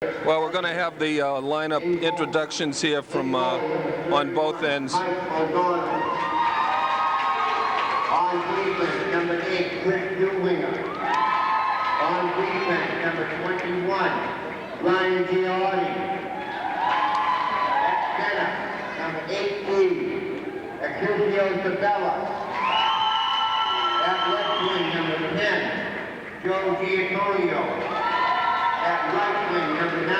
Well, we're going to have the lineup introductions here from on both ends. On defense, number 8, Chris Newwinger. On defense, number 21, Ryan Giardi. At center, number 18, Acusio Sabella. At left wing, number 10, Joe Giantonio. At right wing, number 9,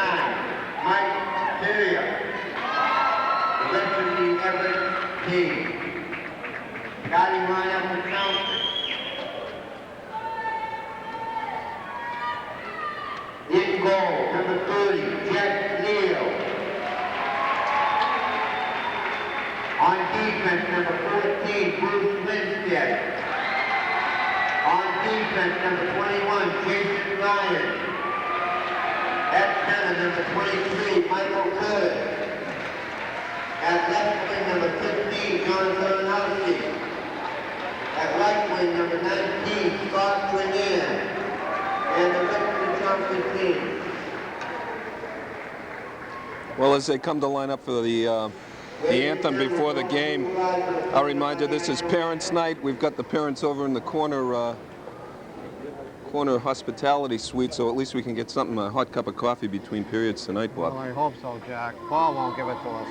Mike Syria. The rest of the Everett team. Starting lineup for Townsend. In goal, number 30, Jeff Neal. On defense, number 14, Bruce Lindstedt. On defense, number 21, Jason Ryan. At center, number 23, Michael Curtis. At left wing, number 15, John Veronowski. At right wing, number 19, Scott Grenier. And the rest of the Johnson team. Well, as they come to line up for the anthem before the game, I'll remind you this is Parents' Night. We've got the parents over in the corner hospitality suite, so at least we can get something, a hot cup of coffee between periods tonight, Bob. Well, I hope so, Jack. Paul won't give it to us.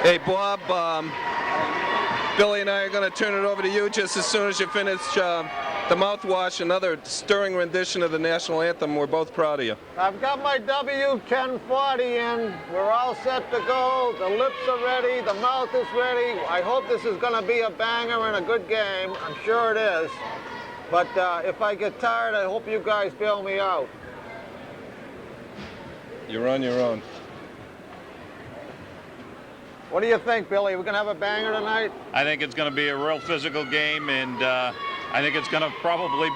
Hey, Bob, Billy and I are going to turn it over to you just as soon as you finish the mouthwash, another stirring rendition of the national anthem. We're both proud of you. I've got my W1040 in. We're all set to go. The lips are ready. The mouth is ready. I hope this is going to be a banger and a good game. I'm sure it is. But if I get tired, I hope you guys bail me out. You're on your own. What do you think, Billy? We're going to have a banger tonight? I think it's going to be a real physical game, and I think it's going to probably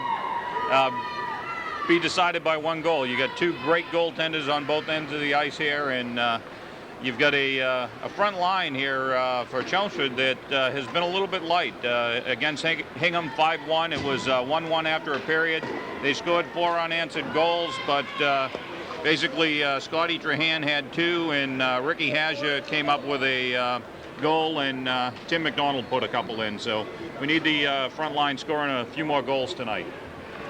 be decided by one goal. You got two great goaltenders on both ends of the ice here, and you've got a front line here for Chelmsford that has been a little bit light. Against Hingham 5-1, it was 1-1 after a period. They scored 4 unanswered goals, but basically, Scotty Trahan had 2, and Ricky Hasha came up with a goal, and Tim McDonald put a couple in. So we need the front line scoring a few more goals tonight.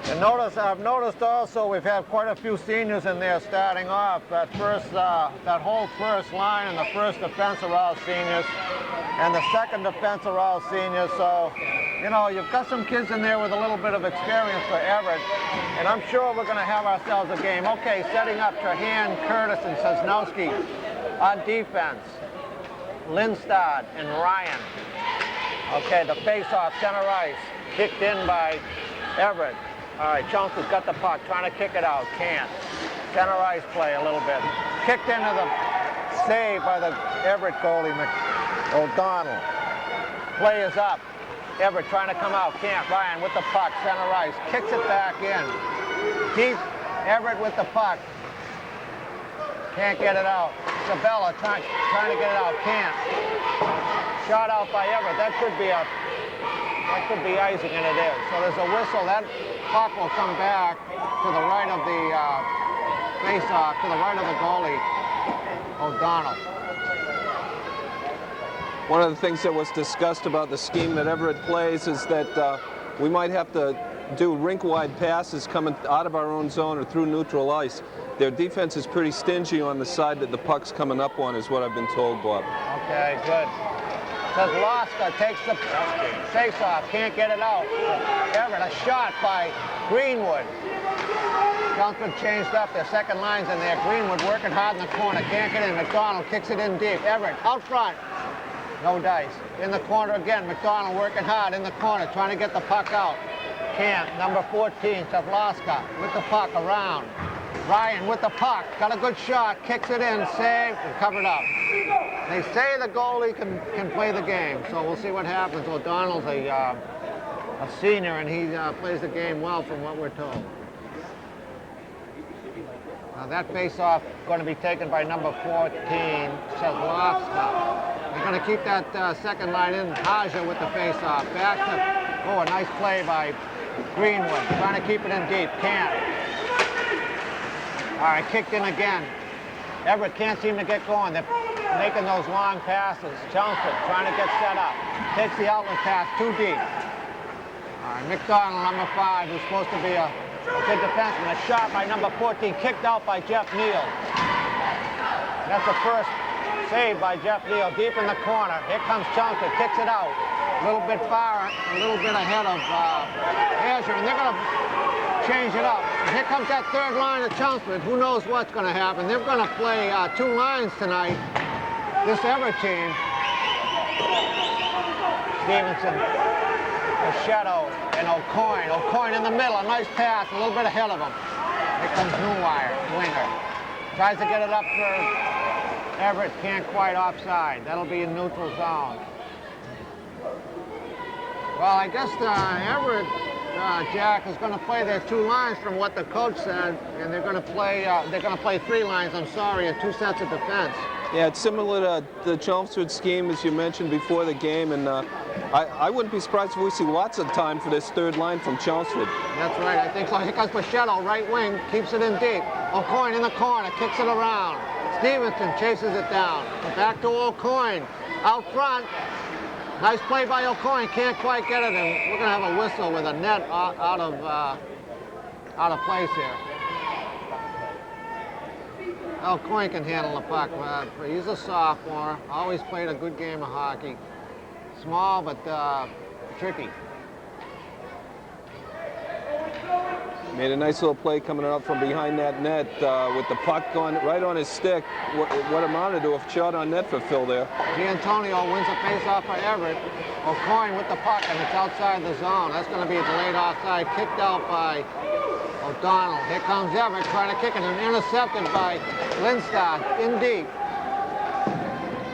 And I've noticed also we've had quite a few seniors in there starting off. That whole first line and the first defense are all seniors, and the second defense are all seniors. So, you know, you've got some kids in there with a little bit of experience for Everett, and I'm sure we're going to have ourselves a game. Okay, setting up Trahan, Curtis, and Sosnowski on defense. Lindstad and Ryan. Okay, the face-off, center ice, kicked in by Everett. All right, Chelmsford's got the puck, trying to kick it out, can't. Center ice play a little bit. Kicked into the save by the Everett goalie, O'Donnell. Play is up. Everett trying to come out, can't. Ryan with the puck, center ice, kicks it back in. Deep, Everett with the puck. Can't get it out. Sabella trying to get it out, can't. Shot out by Everett. That could be a That could be icing, and it is. So there's a whistle. That puck will come back to the right of the face-off, to the right of the goalie, O'Donnell. One of the things that was discussed about the scheme that Everett plays is that we might have to do rink-wide passes coming out of our own zone or through neutral ice. Their defense is pretty stingy on the side that the puck's coming up on, is what I've been told, Bob. Okay, good. Kozlowska takes the face-off, can't get it out. Everett, a shot by Greenwood. Chelmsford changed up, their second line's in there. Greenwood working hard in the corner, can't get in. McDonald kicks it in deep. Everett, out front. No dice. In the corner again. McDonald working hard in the corner, trying to get the puck out. Can't. Number 14, Kozlowska with the puck around. Ryan with the puck, got a good shot, kicks it in, saved, and covered up. They say the goalie can play the game, so we'll see what happens. O'Donnell's a senior, and he plays the game well from what we're told. Now that face-off going to be taken by number 14, Kozlowska. They're going to keep that second line in. Haja with the face-off. Back to, a nice play by Greenwood. Trying to keep it in deep. Can't. All right, kicked in again. Everett can't seem to get going. They're making those long passes. Chelmsford trying to get set up. Takes the outlet pass too deep. All right, McDonald, number 5, who's supposed to be a good defenseman. A shot by number 14, kicked out by Jeff Neal. That's the first save by Jeff Neal, deep in the corner. Here comes Chelmsford, kicks it out. A little bit far, a little bit ahead of Azure, and they're going to change it up. And here comes that third line of Chelmsford. Who knows what's going to happen? They're going to play 2 lines tonight, this Everett team. Stevenson, Shadow, and O'Coin. O'Coin in the middle, a nice pass, a little bit ahead of him. Here comes Newwire, winger. Tries to get it up for Everett, can't quite offside. That'll be in neutral zone. Well, I guess Everett, Jack, is going to play their 2 lines from what the coach said, and they're going to play 3 lines, I'm sorry, and 2 sets of defense. Yeah, it's similar to the Chelmsford scheme, as you mentioned before the game, and I wouldn't be surprised if we see lots of time for this third line from Chelmsford. That's right, I think so. Here comes Pachetto, right wing, keeps it in deep. O'Coin in the corner, kicks it around. Stevenson chases it down. Back to O'Coin, out front. Nice play by O'Coin, can't quite get it, and we're going to have a whistle with a net out of place here. O'Coin can handle the puck, but he's a sophomore, always played a good game of hockey. Small, but tricky. Made a nice little play coming out from behind that net with the puck going right on his stick. What amounted to a shot on net for Phil there. D'Antonio wins a face-off by Everett. O'Coin with the puck, and it's outside the zone. That's going to be a delayed offside, kicked out by O'Donnell. Here comes Everett trying to kick it, and intercepted by Lindstad in deep.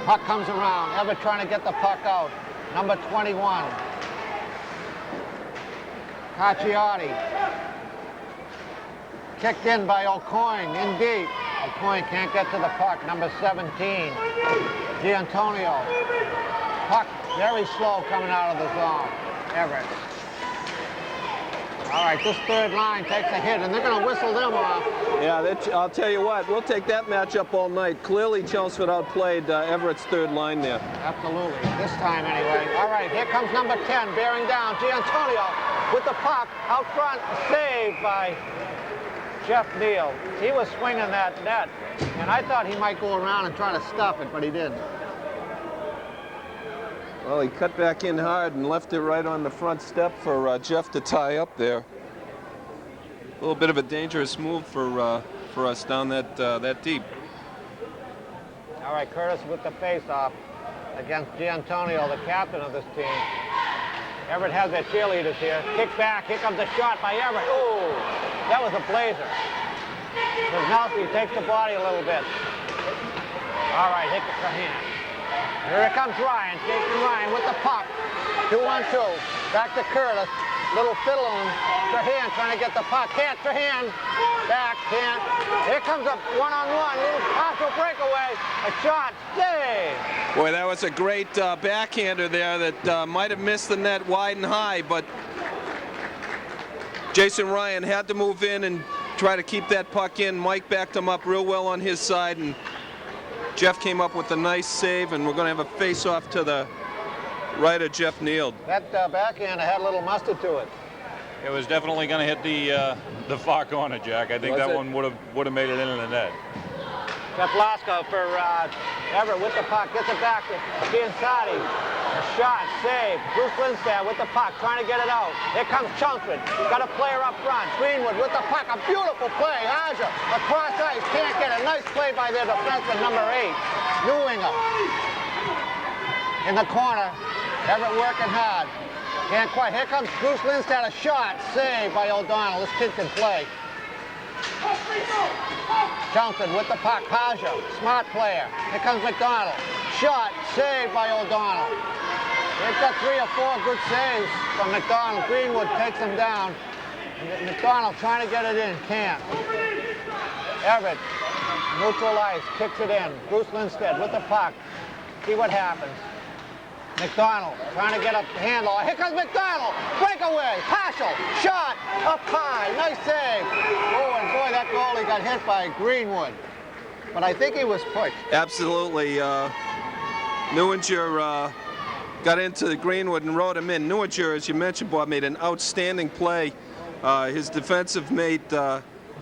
Puck comes around. Everett trying to get the puck out. Number 21. Cacciati. Kicked in by O'Coin, in deep. O'Coin can't get to the puck. Number 17, D'Antonio. Puck very slow coming out of the zone. Everett. All right, this third line takes a hit, and they're going to whistle them off. Yeah, I'll tell you what, we'll take that matchup all night. Clearly, Chelmsford outplayed Everett's third line there. Absolutely, this time anyway. All right, here comes number 10, bearing down. D'Antonio with the puck out front, saved by Jeff Neal. He was swinging that net, and I thought he might go around and try to stuff it, but he didn't. Well, he cut back in hard and left it right on the front step for Jeff to tie up there. A little bit of a dangerous move for us down that deep. All right, Curtis with the face-off against D'Antonio, the captain of this team. Everett has their cheerleaders here. Kick back, here comes a shot by Everett. Ooh, that was a blazer. Wisnowski takes the body a little bit. All right, hit the hand. Here comes Ryan, Jason Ryan with the puck. 2-on-2, back to Curtis. little fiddling. Trahan trying to get the puck. Can't. Trahan. Back. Can't. Here comes a one-on-one. Little partial breakaway. A shot. Save. Boy, that was a great backhander there that might have missed the net wide and high, but Jason Ryan had to move in and try to keep that puck in. Mike backed him up real well on his side, and Jeff came up with a nice save, and we're going to have a face-off to the right of Jeff Neild. That backhander had a little mustard to it. It was definitely going to hit the far corner, Jack. I think that one would have made it into the net. Jeff Lasko for Everett with the puck, gets it back to Giansati. A shot, save. Bruce Lindstad with the puck, trying to get it out. Here comes Chelmsford, got a player up front. Greenwood with the puck, a beautiful play. Haja across ice, can't get it. Nice play by their defenseman, number 8, Newinger. In the corner, Everett working hard. Can't quite. Here comes Bruce Lindstad, a shot, save by O'Donnell. This kid can play. Chelmsford with the puck, Haja, smart player. Here comes McDonald. Shot, saved by O'Donnell. They've got 3 or 4 good saves from McDonald. Greenwood takes him down. McDonald trying to get it in, can't. Everett, neutral ice, kicks it in. Bruce Lindstad with the puck. See what happens. McDonald trying to get a handle. Here comes McDonald. Breakaway. Paschal. Shot. Up high. Nice save. Oh, and boy, that goalie got hit by Greenwood. But I think he was pushed. Absolutely. Newinger got into Greenwood and rode him in. Newinger, as you mentioned, Bob, made an outstanding play. His defensive mate,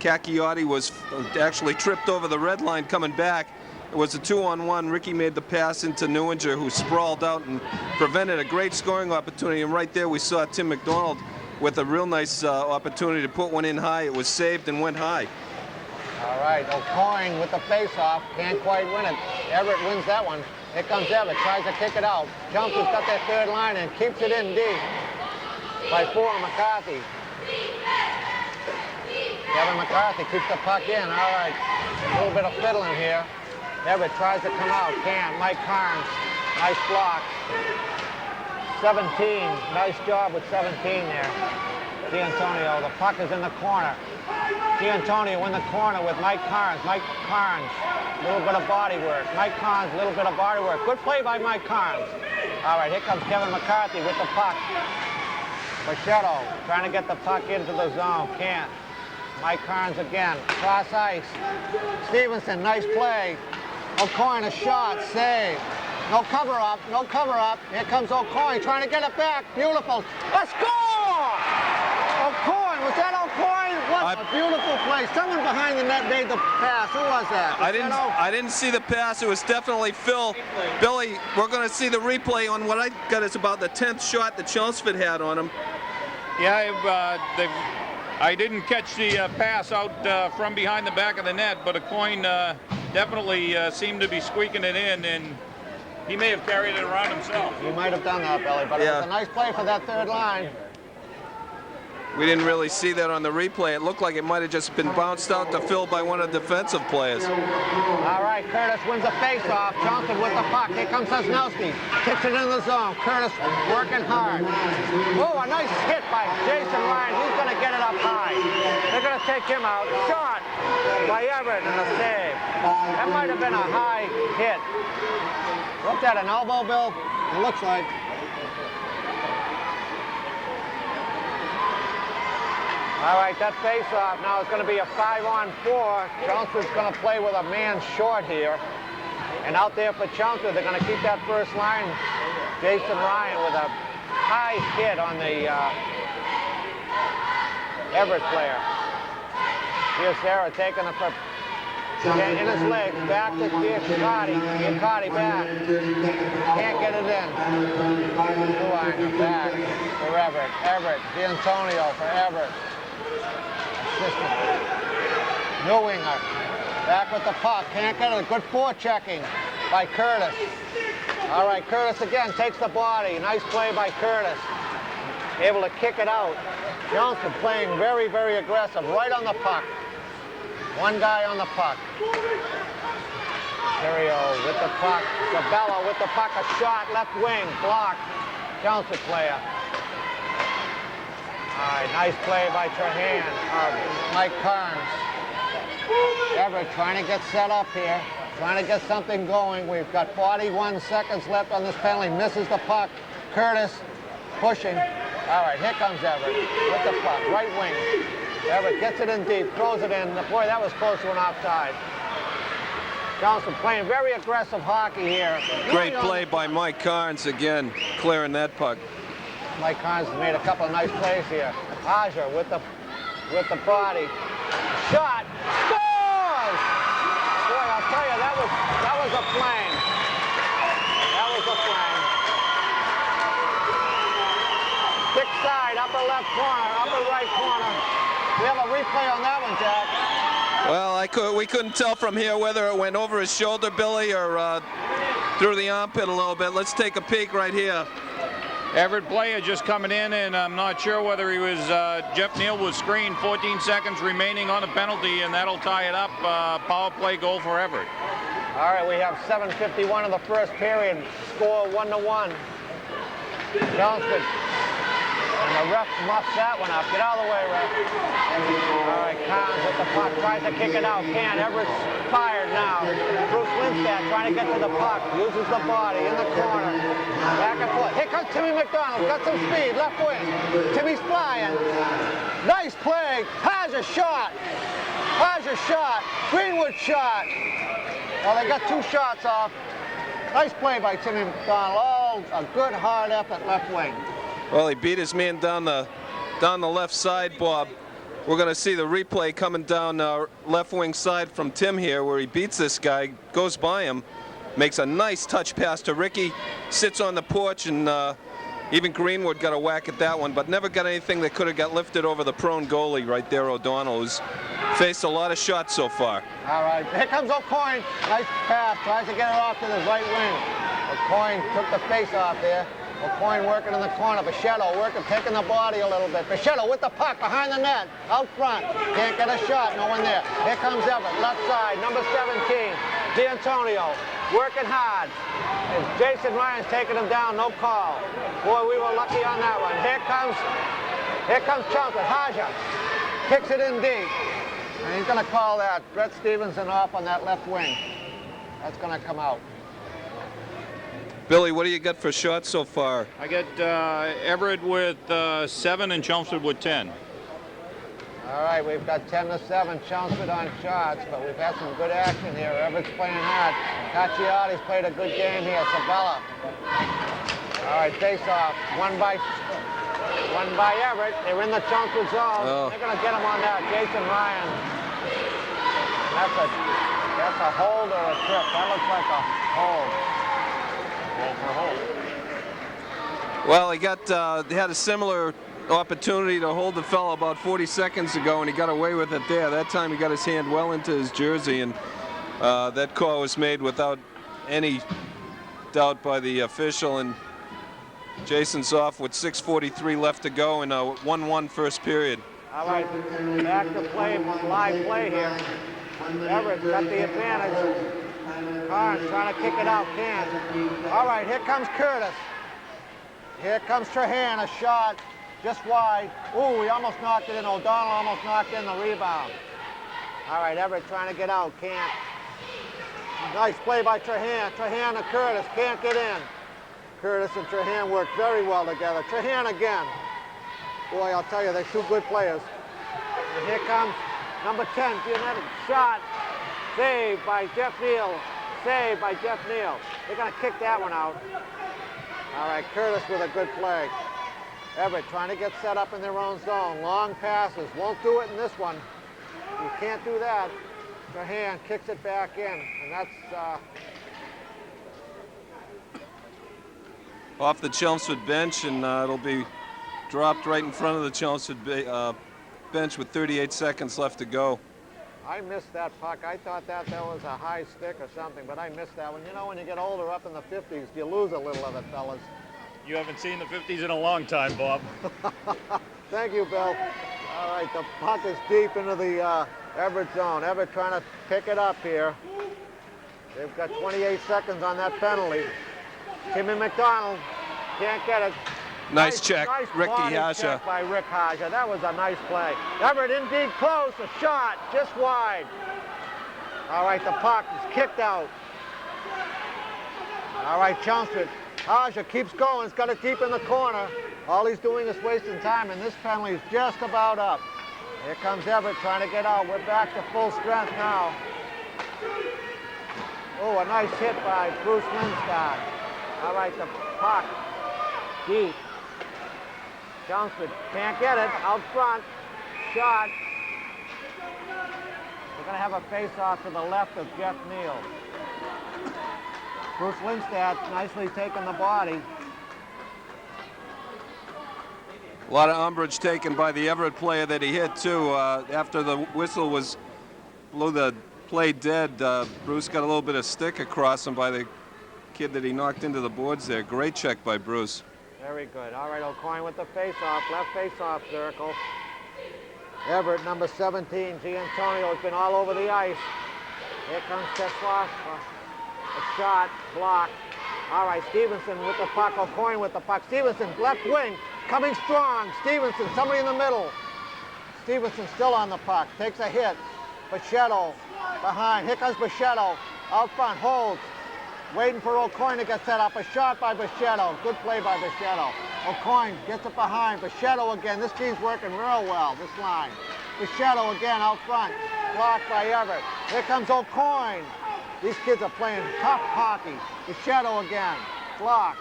Cacchiotti, was actually tripped over the red line coming back. It was a 2-on-1. Ricky made the pass into Newinger, who sprawled out and prevented a great scoring opportunity. And right there we saw Tim McDonald with a real nice opportunity to put one in high. It was saved and went high. All right, O'Coin with the face-off. Can't quite win it. Everett wins that one. Here comes Everett, tries to kick it out. Johnson's got their third line and keeps it in deep by 4, McCarthy. Kevin McCarthy keeps the puck in. All right, a little bit of fiddling here. Everett tries to come out, can't. Mike Carnes, nice block. 17, nice job with 17 there. D'Antonio, the puck is in the corner. D'Antonio in the corner with Mike Carnes. Mike Carnes, a little bit of body work. Mike Carnes, a little bit of body work. Good play by Mike Carnes. All right, here comes Kevin McCarthy with the puck. Bochetto trying to get the puck into the zone, can't. Mike Carnes again, cross ice. Stevenson, nice play. O'Coin, a shot, save. No cover up, no cover up. Here comes O'Coin trying to get it back. Beautiful. A score! O'Coin, was that O'Coin? What a beautiful play. Someone behind the net made the pass. Who was that? I didn't see the pass. It was definitely Phil. Billy, we're going to see the replay on what I got is about the 10th shot that Chelmsford had on him. Yeah, I didn't catch the pass out from behind the back of the net, but O'Coin definitely seemed to be squeaking it in, and he may have carried it around himself. He might have done that, Billy, but yeah. It was a nice play for that third line. We didn't really see that on the replay. It looked like it might have just been bounced out to Phil by one of the defensive players. All right, Curtis wins a face-off. Johnson with the puck. Here comes Sosnowski. Kicks it into the zone. Curtis working hard. Oh, a nice hit by Jason Ryan. He's going to get it up high. They're going to take him out. Shot by Everett and a save. That might have been a high hit. What's that, an elbow, Bill? It looks like. All right, that face-off now is going to be a 5-on-4. Chelmsford's going to play with a man short here. And out there for Chelmsford, they're going to keep that first line. Jason Ryan with a high hit on the Everett player. Here's Sarah taking it for in his legs, back to Giancotti. Giancotti back. Can't get it in. Newinger back for Everett. Everett, D'Antonio for Everett. Newinger back with the puck, can't get it. Good forechecking by Curtis. All right, Curtis again takes the body. Nice play by Curtis. Able to kick it out. Johnson playing very, very aggressive, right on the puck. One guy on the puck. Terrio with the puck. Sabella with the puck, a shot, left wing, blocked. Johnson player. All right, nice play by Trahan, Mike Carnes. Everett trying to get set up here, trying to get something going. We've got 41 seconds left on this penalty. Misses the puck. Curtis pushing. All right, here comes Everett with the puck, right wing. Everett gets it in deep, throws it in. Boy, that was close to an offside. Johnson playing very aggressive hockey here. Great play by Mike Carnes again, clearing that puck. Mike Carnes has made a couple of nice plays here. Aja with the body. Shot. Scores! Boy, I'll tell you, that was a flame. That was a flame. Stick side, upper left corner, upper right corner. We have a replay on that one, Jack. Well, we couldn't tell from here whether it went over his shoulder, Billy, or through the armpit a little bit. Let's take a peek right here. Everett player just coming in, and I'm not sure whether he was, Jeff Neal was screened, 14 seconds remaining on the penalty, and that'll tie it up. Power play goal for Everett. All right, we have 7:51 in the first period. Score 1-1. Johnston. And the ref muffs that one up. Get out of the way, ref. All right, Carnes with the puck, tries to kick it out. Can't. Everett's fired now. Bruce Lindstad trying to get to the puck. Uses the body in the corner. Back and forth. Here comes Timmy McDonald. Got some speed. Left wing. Timmy's flying. Nice play. Haja shot. Haja shot. Greenwood shot. Well, they got two shots off. Nice play by Timmy McDonald. Oh, a good hard effort left wing. Well, he beat his man down the left side, Bob. We're going to see the replay coming down left wing side from Tim here, where he beats this guy, goes by him, makes a nice touch pass to Ricky, sits on the porch, and even Greenwood got a whack at that one, but never got anything that could have got lifted over the prone goalie right there, O'Donnell, who's faced a lot of shots so far. All right, here comes O'Coin. Nice pass, tries to get it off to the right wing. O'Coin took the face off there. O'Coin working in the corner. Bichette working, taking the body a little bit. Bichette with the puck behind the net, out front. Can't get a shot, no one there. Here comes Everett, left side, number 17, D'Antonio, working hard. And Jason Ryan's taking him down, no call. Boy, we were lucky on that one. Here comes Chunker, Haja, kicks it in deep. And he's gonna call that. Brett Stevenson off on that left wing. That's gonna come out. Billy, what do you got for shots so far? I get Everett with 7 and Chelmsford with 10. All right, we've got 10-7 Chelmsford on shots, but we've had some good action here. Everett's playing hard. Cacciotti's played a good game here. Sabella. All right, face-off. One by Everett. They're in the Chelmsford zone. Oh. They're going to get him on that. Jason Ryan. That's a hold or a trip. That looks like a hold. Well, he had a similar opportunity to hold the fellow about 40 seconds ago, and he got away with it there. That time he got his hand well into his jersey, and that call was made without any doubt by the official, and Jason's off with 6:43 left to go in a 1-1 first period. All right, back to play, live play here. Everett's got the advantage. Carnes trying to kick it out, can't. All right, here comes Curtis. Here comes Trahan, a shot just wide. Ooh, he almost knocked it in. O'Donnell almost knocked in the rebound. All right, Everett trying to get out, can't. Nice play by Trahan. Trahan to Curtis, can't get in. Curtis and Trahan work very well together. Trahan again. Boy, I'll tell you, they're two good players. And here comes number 10, Giannetti. Shot. Saved by Jeff Neal. Saved by Jeff Neal. They're going to kick that one out. All right, Curtis with a good play. Everett trying to get set up in their own zone. Long passes. Won't do it in this one. You can't do that. Trahan kicks it back in, and that's... Off the Chelmsford bench, and it'll be dropped right in front of the Chelmsford bench with 38 seconds left to go. I missed that puck. I thought that was a high stick or something, but I missed that one. You know, when you get older, up in the 50s, you lose a little of it, fellas. You haven't seen the 50s in a long time, Bob. Thank you, Bill. All right, the puck is deep into the Everett zone. Everett trying to pick it up here. They've got 28 seconds on that penalty. Timmy McDonald can't get it. Nice check, nice Ricky body Hasha. check by Rick Hasha. That was a nice play. Everett indeed close, a shot, just wide. All right, the puck is kicked out. All right, Chelmsford. Hasha keeps going, he's got it deep in the corner. All he's doing is wasting time, and this penalty is just about up. Here comes Everett trying to get out. We're back to full strength now. Oh, a nice hit by Bruce Lindstad. All right, the puck deep. Chelmsford can't get it. Out front. Shot. We're going to have a face-off to the left of Jeff Neal. Bruce Lindstad nicely taking the body. A lot of umbrage taken by the Everett player that he hit, too. After the whistle blew the play dead, Bruce got a little bit of stick across him by the kid that he knocked into the boards there. Great check by Bruce. Very good. All right, O'Coin with the face-off, left face-off circle. Everett, number 17, Giantonio has been all over the ice. Here comes Teslav. A shot, blocked. All right, Stevenson with the puck, O'Coin with the puck. Stevenson, left wing, coming strong. Stevenson, somebody in the middle. Stevenson still on the puck, takes a hit. Bichette behind, here comes Bichette. Out front, holds. Waiting for O'Coin to get set up. A shot by Bichette. Good play by Bichette. O'Coin gets it behind. Bichette again. This team's working real well, this line. Bichette again out front. Blocked by Everett. Here comes O'Coin. These kids are playing tough hockey. Bichette again. Blocked.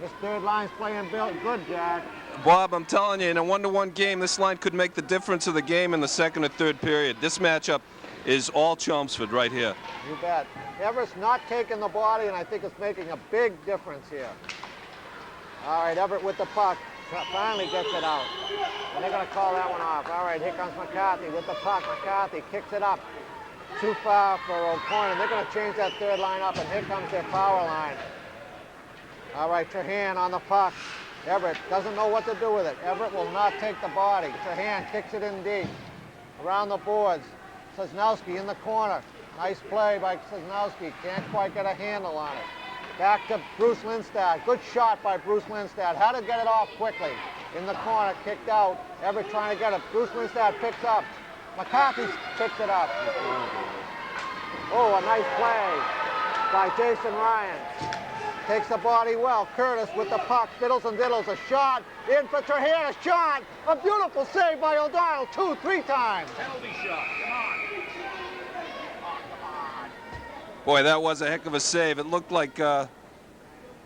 This third line's playing good, Jack. Bob, I'm telling you, in a 1-to-1 game, this line could make the difference of the game in the second or third period. This matchup is all Chelmsford right here. You bet. Everett's not taking the body, and I think it's making a big difference here. All right, Everett with the puck. Finally gets it out. And they're going to call that one off. All right, here comes McCarthy with the puck. McCarthy kicks it up. Too far for O'Coin, and they're going to change that third line up, and here comes their power line. All right, Trahan on the puck. Everett doesn't know what to do with it. Everett will not take the body. Trahan kicks it in deep. Around the boards. Sosnowski in the corner. Nice play by Sosnowski. Can't quite get a handle on it. Back to Bruce Lindstad. Good shot by Bruce Lindstad. Had to get it off quickly. In the corner, kicked out. Everett trying to get it. Bruce Lindstad picks up. McCarthy picks it up. Oh, a nice play by Jason Ryan. Takes the body well. Curtis with the puck. Fiddles and diddles. A shot. In for Trahan. A shot. A beautiful save by O'Donnell. 2-3 times. Penalty shot. Come on. Boy, that was a heck of a save. It looked like that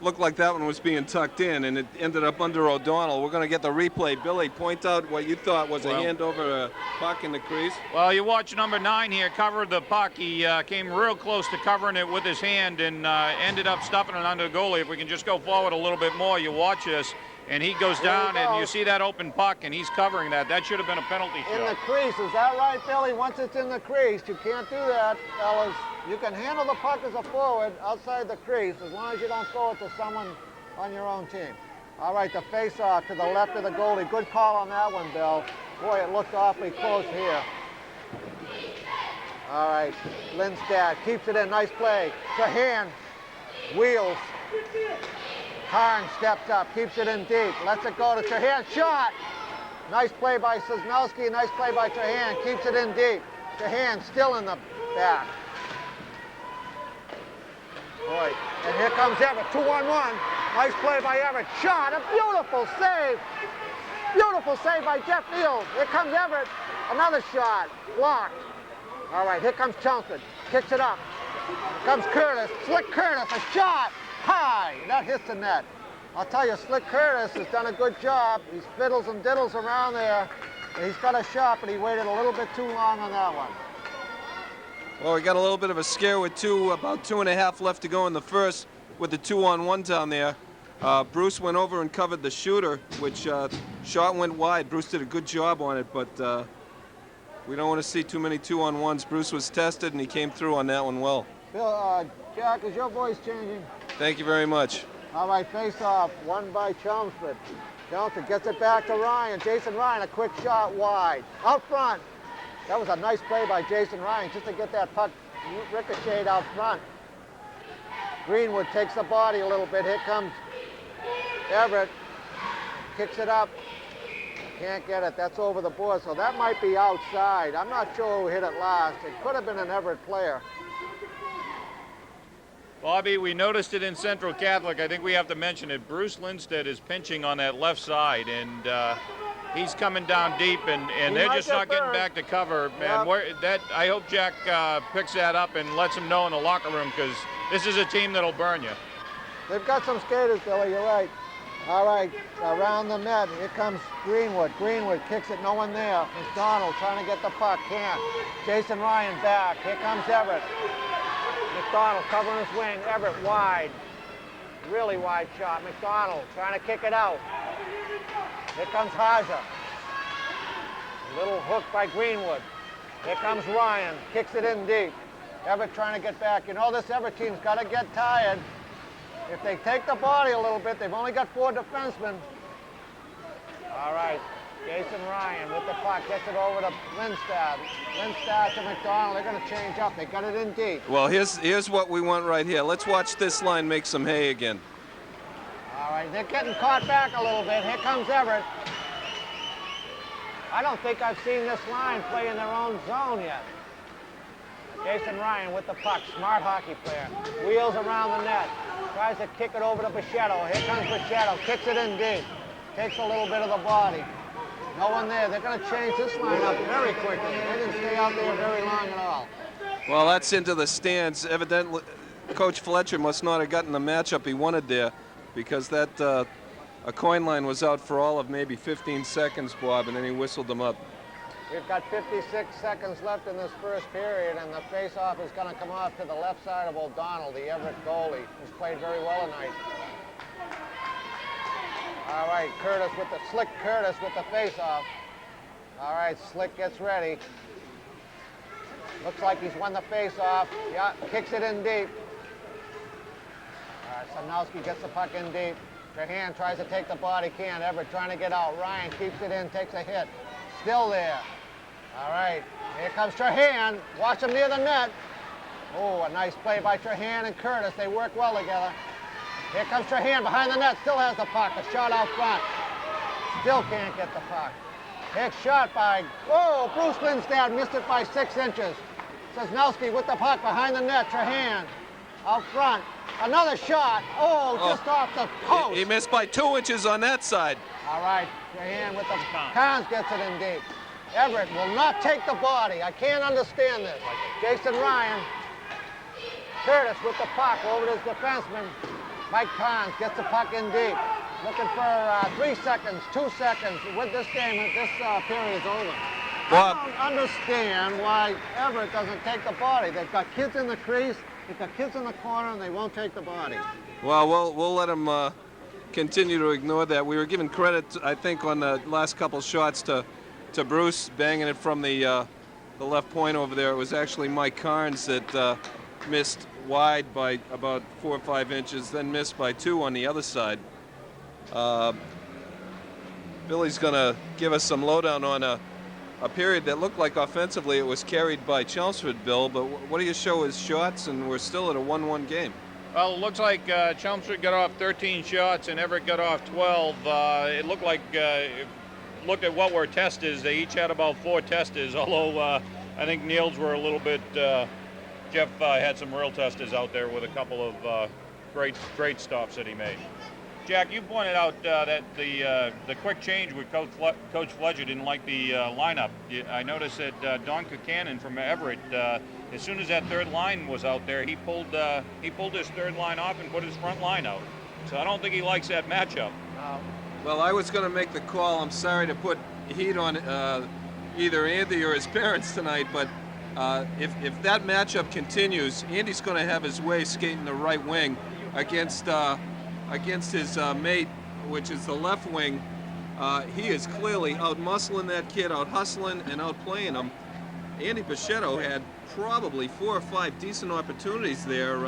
one was being tucked in, and it ended up under O'Donnell. We're going to get the replay. Billy, point out what you thought was a hand over a puck in the crease. Well, you watch number 9 here cover the puck. He came real close to covering it with his hand and ended up stuffing it under the goalie. If we can just go forward a little bit more, you watch this, and he goes down, and you see that open puck, and he's covering that. That should have been a penalty shot. In the crease, is that right, Billy? Once it's in the crease, you can't do that, fellas. You can handle the puck as a forward outside the crease as long as you don't throw it to someone on your own team. All right, the face-off to the left of the goalie. Good call on that one, Bill. Boy, it looked awfully close here. All right, Lindstad keeps it in. Nice play. Trahan wheels. Karn steps up, keeps it in deep. Lets it go to Trahan. Shot! Nice play by Sosnowski. Nice play by Trahan. Keeps it in deep. Trahan still in the back. Boy, and here comes Everett, 2-on-1. Nice play by Everett. Shot, a beautiful save. Beautiful save by Jeff Neal. Here comes Everett, another shot, blocked. All right, here comes Chelmsford, kicks it up. Here comes Curtis, Slick Curtis, a shot, high. That hits the net. I'll tell you, Slick Curtis has done a good job. He's fiddles and diddles around there. He's got a shot, but he waited a little bit too long on that one. Well, we got a little bit of a scare with about 2.5 left to go in the first with the 2-on-1 down there. Bruce went over and covered the shooter, which shot went wide. Bruce did a good job on it, but we don't want to see too many 2-on-1s. Bruce was tested, and he came through on that one well. Bill, Jack, is your voice changing? Thank you very much. All right, face-off, won by Chelmsford. Chelmsford gets it back to Ryan. Jason Ryan, a quick shot wide. Out front. That was a nice play by Jason Ryan just to get that puck ricocheted out front. Greenwood takes the body a little bit. Here comes Everett. kicks it up. Can't get it. That's over the board. So that might be outside. I'm not sure who hit it last. It could have been an Everett player. Bobby, we noticed it in Central Catholic. I think we have to mention it. Bruce Lindstedt is pinching on that left side, and he's coming down deep, and they're just not getting back to cover. Yep. And I hope Jack picks that up and lets them know in the locker room, because this is a team that'll burn you. They've got some skaters, Billy. You're right. All right, around the net. Here comes Greenwood. Greenwood kicks it, no one there. McDonald trying to get the puck, can't. Jason Ryan back. Here comes Everett. McDonald covering his wing. Everett wide. Really wide shot. McDonald trying to kick it out. Here comes Haja. Little hook by Greenwood. Here comes Ryan. Kicks it in deep. Everett trying to get back. You know, this Everett team's got to get tired. If they take the body a little bit, they've only got 4 defensemen. All right, Jason Ryan with the puck, gets it over to Lindstad. Lindstad to McDonald, they're gonna change up, they got it in deep. Well, here's what we want right here. Let's watch this line make some hay again. All right, they're getting caught back a little bit. Here comes Everett. I don't think I've seen this line play in their own zone yet. Jason Ryan with the puck, smart hockey player. Wheels around the net, tries to kick it over to Bichette. Here comes Bichette, kicks it in deep. Takes a little bit of the body. No one there. They're going to change this line up very quickly. They didn't stay out there very long at all. Well, that's into the stands. Evidently, Coach Fletcher must not have gotten the matchup he wanted there, because that a coin line was out for all of maybe 15 seconds, Bob, and then he whistled them up. We've got 56 seconds left in this first period, and the face-off is going to come off to the left side of O'Donnell, the Everett goalie, who's played very well tonight. All right, Slick Curtis with the face-off. All right, Slick gets ready. Looks like he's won the face-off. Yeah, kicks it in deep. All right, Sanowski gets the puck in deep. Trahan tries to take the body, can't. Everett trying to get out. Ryan keeps it in, takes a hit. Still there. All right, here comes Trahan. Watch him near the net. Oh, a nice play by Trahan and Curtis. They work well together. Here comes Trahan behind the net. Still has the puck. A shot out front. Still can't get the puck. Big shot by, Bruce Lindstad missed it by 6 inches. Sosnowski with the puck behind the net. Trahan out front. Another shot. Just off the post. He missed by 2 inches on that side. All right, Trahan with the Cons gets it in deep. Everett will not take the body. I can't understand this. Jason Ryan. Curtis with the puck over to his defenseman. Mike Cons gets the puck in deep. Looking for 3 seconds, 2 seconds. With this game, this period is over. Bob. I don't understand why Everett doesn't take the body. They've got kids in the crease, they've got kids in the corner, and they won't take the body. Well, we'll let him continue to ignore that. We were giving credit, I think, on the last couple shots to Bruce banging it from the left point over there. It was actually Mike Carnes that missed wide by about 4 or 5 inches, then missed by 2 on the other side. Billy's going to give us some lowdown on a period that looked like offensively it was carried by Chelmsford, Bill, but what do you show as shots, and we're still at a 1-1 game? Well, it looks like Chelmsford got off 13 shots and Everett got off 12. It looked like, looked at what were testers, they each had about 4 testers, although I think Neil's were a little bit, Jeff had some real testers out there with a couple of great stops that he made. Jack, you pointed out that the quick change with Coach Fletcher didn't like the lineup. I noticed that Don Buchanan from Everett, as soon as that third line was out there, he pulled his third line off and put his front line out. So I don't think he likes that matchup. Well, I was going to make the call. I'm sorry to put heat on either Andy or his parents tonight, but if that matchup continues, Andy's going to have his way skating the right wing against his mate, which is the left wing. He is clearly out-muscling that kid, out-hustling and out-playing him. Andy Pichetto had probably 4 or 5 decent opportunities there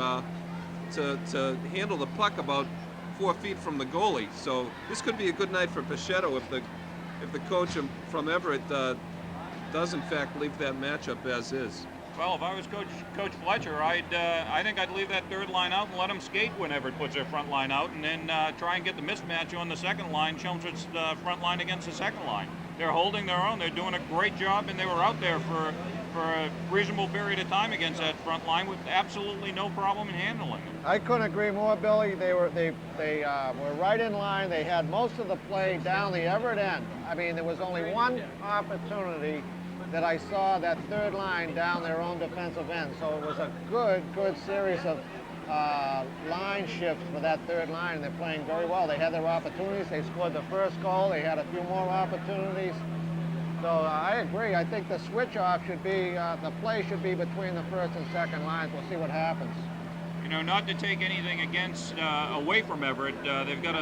to handle the puck about 4 feet from the goalie. So this could be a good night for Pichetto if the coach from Everett does in fact leave that matchup as is. Well, if I was Coach Fletcher, I think I'd leave that third line out and let them skate when Everett puts their front line out, and then try and get the mismatch on the second line, Chelmsford's front line against the second line. They're holding their own. They're doing a great job, and they were out there for a reasonable period of time against that front line with absolutely no problem in handling them. I couldn't agree more, Billy. They were right in line. They had most of the play down the Everett end. I mean, there was only one opportunity that I saw that third line down their own defensive end. So it was a good series of line shifts for that third line, and they're playing very well. They had their opportunities. They scored the first goal. They had a few more opportunities. So I agree. I think the switch-off should be, the play should be between the first and second lines. We'll see what happens. You know, not to take anything away from Everett, they've got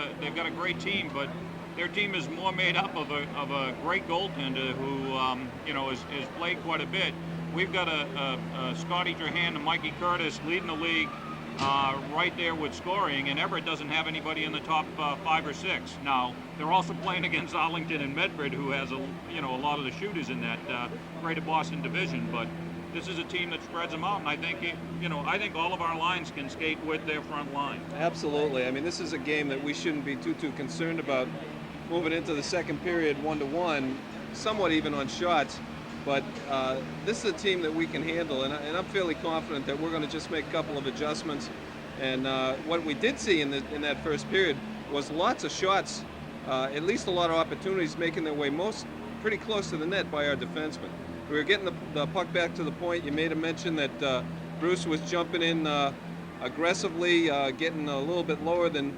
a great team, but their team is more made up of a great goaltender who has played quite a bit. We've got a Scotty Trahan and Mikey Curtis leading the league right there with scoring, and Everett doesn't have anybody in the top 5 or 6. Now they're also playing against Arlington and Medford, who has a lot of the shooters in that Greater Boston division, but this is a team that spreads them out, and I think all of our lines can skate with their front line. Absolutely. I mean, this is a game that we shouldn't be too concerned about moving into the second period 1-1, somewhat even on shots. But this is a team that we can handle, and I'm fairly confident that we're going to just make a couple of adjustments. And what we did see in that first period was lots of shots, at least a lot of opportunities making their way pretty close to the net by our defensemen. We were getting the puck back to the point. You made a mention that Bruce was jumping in aggressively, getting a little bit lower than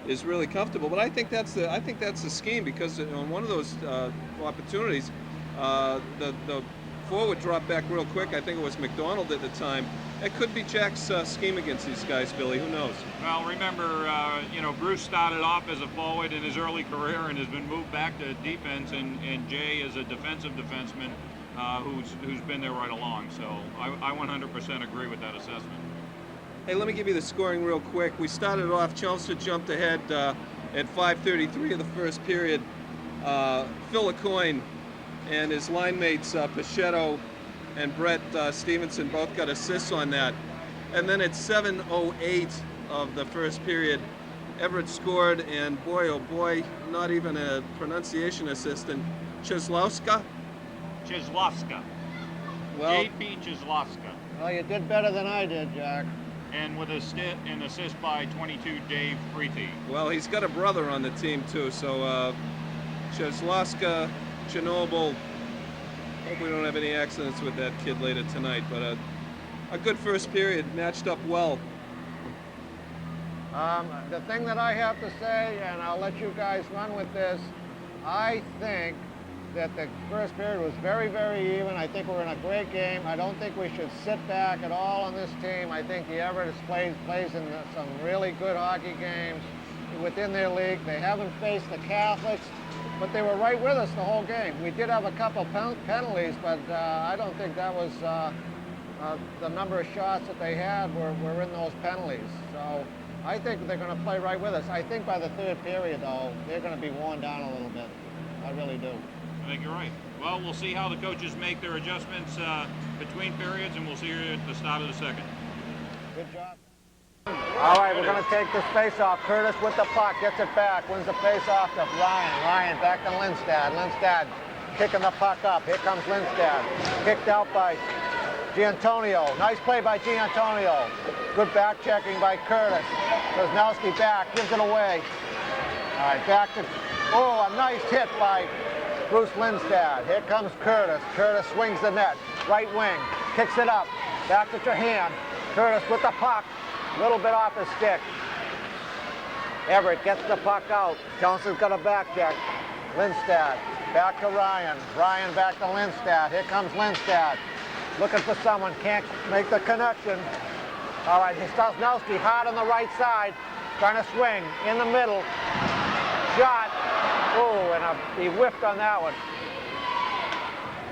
is really comfortable. But I think that's the scheme, because on one of those opportunities, the forward dropped back real quick. I think it was McDonald at the time. It could be Jack's scheme against these guys, Billy. Who knows? Well, remember, Bruce started off as a forward in his early career and has been moved back to defense, and Jay is a defensive defenseman who's been there right along. So I 100% agree with that assessment. Hey, let me give you the scoring real quick. We started off, Chelmsford jumped ahead at 5:33 of the first period. Phil Aucoin and his line mates, Pichetto and Brett Stevenson, both got assists on that. And then at 7:08 of the first period, Everett scored, and boy, oh boy, not even a pronunciation assistant, Czeslowska. Well, JP Czeslowska. Well, you did better than I did, Jack. And with an assist by 22 Dave Freethy. Well, he's got a brother on the team too, so Czeslowska, Chernobyl. Hope we don't have any accidents with that kid later tonight, but a good first period, matched up well. The thing that I have to say, and I'll let you guys run with this, I think that the first period was very, very even. I think we're in a great game. I don't think we should sit back at all on this team. I think the Everett plays in some really good hockey games within their league. They haven't faced the Catholics, but they were right with us the whole game. We did have a couple penalties, but I don't think that was the number of shots that they had were in those penalties. So I think they're going to play right with us. I think by the third period, though, they're going to be worn down a little bit. I really do. I think you're right. Well, we'll see how the coaches make their adjustments between periods, and we'll see you at the start of the second. Good job. All right, we're going to take this face-off. Curtis with the puck, gets it back, wins the face-off to Ryan. Ryan back to Lindstad. Lindstad kicking the puck up. Here comes Lindstad. Kicked out by Giantonio. Nice play by Giantonio. Good back checking by Curtis. Kozlowski back, gives it away. All right, back to, a nice hit by Bruce Lindstad. Here comes Curtis. Curtis swings the net. Right wing. Kicks it up. Back to Trahan. Curtis with the puck. A little bit off his stick. Everett gets the puck out. Johnson's got a back check. Lindstad. Back to Ryan. Ryan back to Lindstad. Here comes Lindstad. Looking for someone. Can't make the connection. All right, Stosnowski hard on the right side. Trying to swing. In the middle. Shot. Oh, and he whiffed on that one.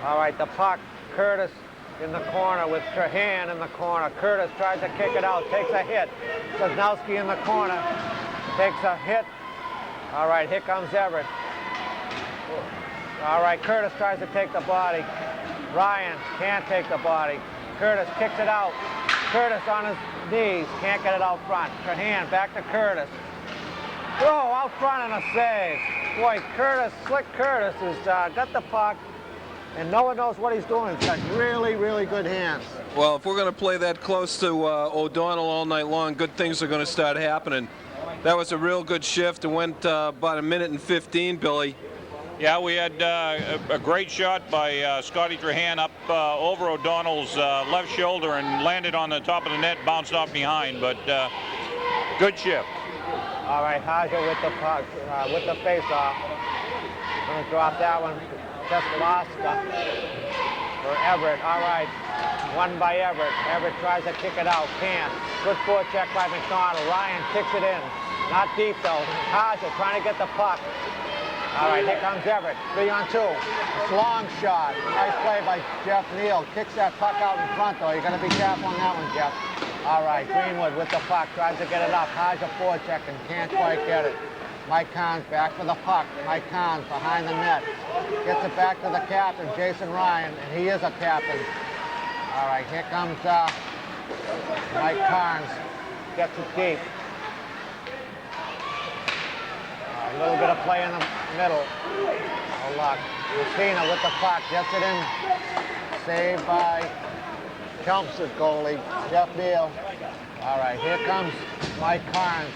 All right, the puck, Curtis in the corner with Trahan in the corner. Curtis tries to kick it out, takes a hit. Kozlowski in the corner, takes a hit. All right, here comes Everett. All right, Curtis tries to take the body. Ryan can't take the body. Curtis kicks it out. Curtis on his knees, can't get it out front. Trahan back to Curtis. Throw out front and a save. Boy, Curtis, Slick Curtis has got the puck, and no one knows what he's doing. He's got really, really good hands. Well, if we're going to play that close to O'Donnell all night long, good things are going to start happening. That was a real good shift. It went about 1:15, Billy. Yeah, we had a great shot by Scotty Trahan up over O'Donnell's left shoulder and landed on the top of the net, bounced off behind, but good shift. All right, Haja with the puck, with the face-off. Going to drop that one. Teslaska for Everett. All right, won by Everett. Everett tries to kick it out, can't. Good forecheck by McDonald. Ryan kicks it in. Not deep though. Haja trying to get the puck. All right, here comes Everett. 3-on-2. Long shot. Nice play by Jeff Neal. Kicks that puck out in front though. You're going to be careful on that one, Jeff. All right, Greenwood with the puck. Tries to get it up. Haja forecheck and can't quite get it. Mike Kahns back for the puck. Mike Kahns behind the net. Gets it back to the captain, Jason Ryan, and he is a captain. All right, here comes Mike Kahns. Gets it deep. A little bit of play in the middle. No luck. Lucina with the puck. Gets it in. Saved by Chelmsford goalie, Jeff Neal. All right, here comes Mike Kahns.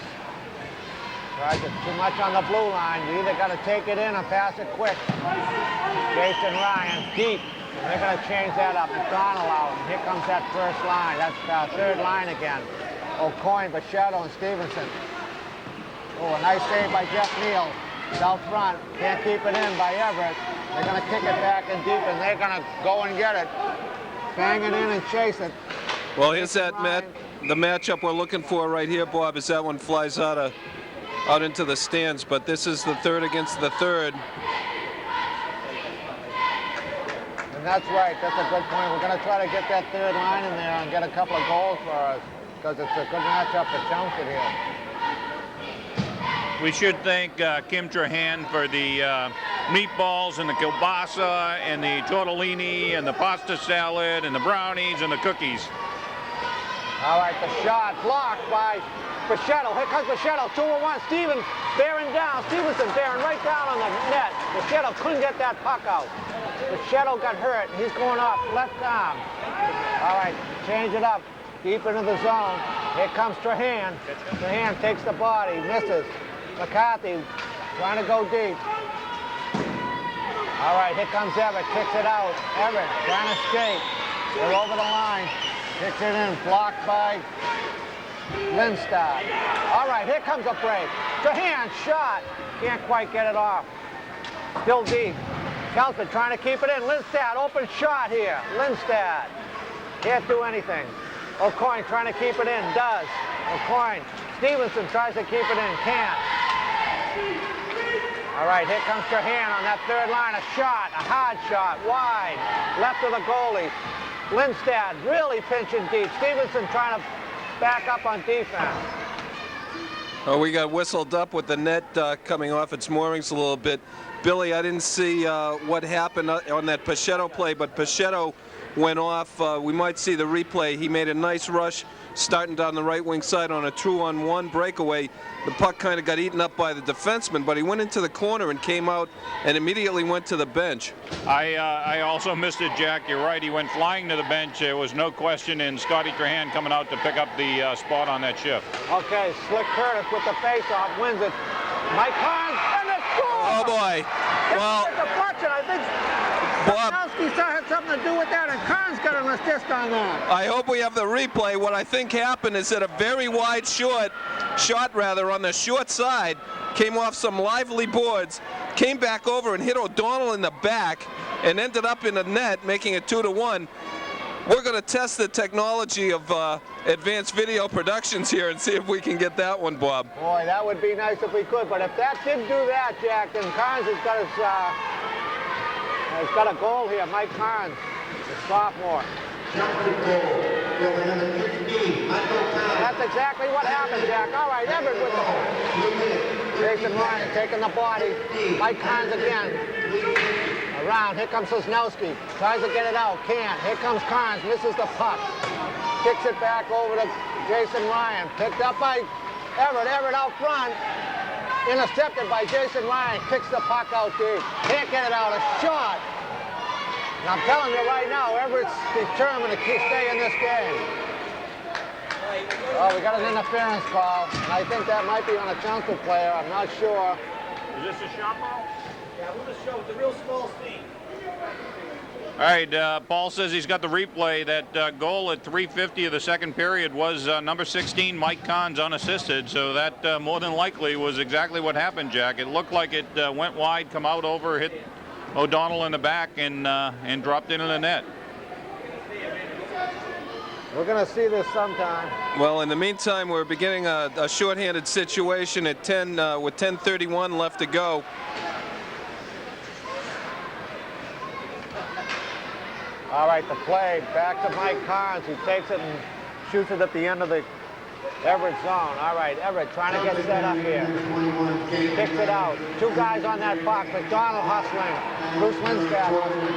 Tries it too much on the blue line. You either got to take it in or pass it quick. Jason Ryan, deep. They're going to change that up. McDonald out. And here comes that first line. That's third line again. O'Coin, Bichette, and Stevenson. Oh, a nice save by Jeff Neal. It's out front. Can't keep it in by Everett. They're going to kick it back in deep, and they're going to go and get it. Bang it in and chase it. Well, here's that the matchup we're looking for right here, Bob, is that one flies out into the stands, but this is the third against the third. And that's right. That's a good point. We're going to try to get that third line in there and get a couple of goals for us because it's a good matchup for Chelmsford here. We should thank Kim Trahan for the meatballs and the kielbasa and the tortellini and the pasta salad and the brownies and the cookies. All right, the shot blocked by Bichette. Here comes Bichette. 2-1. Stevens bearing down. Stevenson bearing right down on the net. Bichette couldn't get that puck out. Bichette got hurt. He's going off left arm. All right, change it up. Deep into the zone. Here comes Trahan. Trahan takes the body, misses. McCarthy trying to go deep. All right, here comes Everett, kicks it out. Everett trying to skate. They're over the line. Kicks it in, blocked by Lindstad. All right, here comes a break. Trahan shot. Can't quite get it off. Still deep. Kelson trying to keep it in. Lindstad, open shot here. Lindstad. Can't do anything. O'Coin trying to keep it in. Does. O'Coin. Stevenson tries to keep it in. Can't. All right, here comes Trahan on that third line. A shot, a hard shot, wide, left of the goalie. Lindstad really pinching deep. Stevenson trying to back up on defense. Oh, we got whistled up with the net coming off its moorings a little bit. Billy, I didn't see what happened on that Bichette play, but Bichette went off. We might see the replay. He made a nice rush starting down the right wing side on a 2-on-1 breakaway. The puck kind of got eaten up by the defenseman, but he went into the corner and came out and immediately went to the bench. I also missed it, Jack. You're right. He went flying to the bench. There was no question in Scotty Trahan coming out to pick up the spot on that shift. Okay, Slick Curtis with the face-off wins it. Mike Kahns and the score! Oh boy! Well, it's a deflection. I think Bob, had something to do with that, and Kahns got an assist on that. I hope we have the replay. What I think happened is that a very wide shot on the short side came off some lively boards, came back over and hit O'Donnell in the back, and ended up in the net, making it 2-1. We're going to test the technology of advanced video productions here and see if we can get that one, Bob. Boy, that would be nice if we could, but if that did do that, Jack, then Kahns has got he's got a goal here. Mike Kahns, the sophomore. That's exactly what happened, Jack. All right, Everett with the Jason Ryan taking the body. Mike Kahns again. A Around, here comes Sosnowski. Tries to get it out, can't. Here comes Carnes, misses the puck. Kicks it back over to Jason Ryan. Picked up by Everett. Everett out front. Intercepted by Jason Ryan. Kicks the puck out deep. Can't get it out. A shot. And I'm telling you right now, Everett's determined to stay in this game. Oh, we got an interference call. And I think that might be on a Chelmsford player. I'm not sure. Is this a shot ball? Yeah, we'll just show it's a real small scene. All right, Paul says he's got the replay. That goal at 3:50 of the second period was number 16, Mike Carnes, unassisted. So that more than likely was exactly what happened, Jack. It looked like it went wide, come out over, hit O'Donnell in the back, and dropped into the net. We're going to see this sometime. Well, in the meantime, we're beginning a shorthanded situation at 10 with 10:31 left to go. All right, the play back to Mike Carnes, who takes it and shoots it at the end of the Everett zone. All right, Everett trying to get set up here. Kicks it out. Two guys on that puck. McDonald hustling. Bruce Lindstad hustling.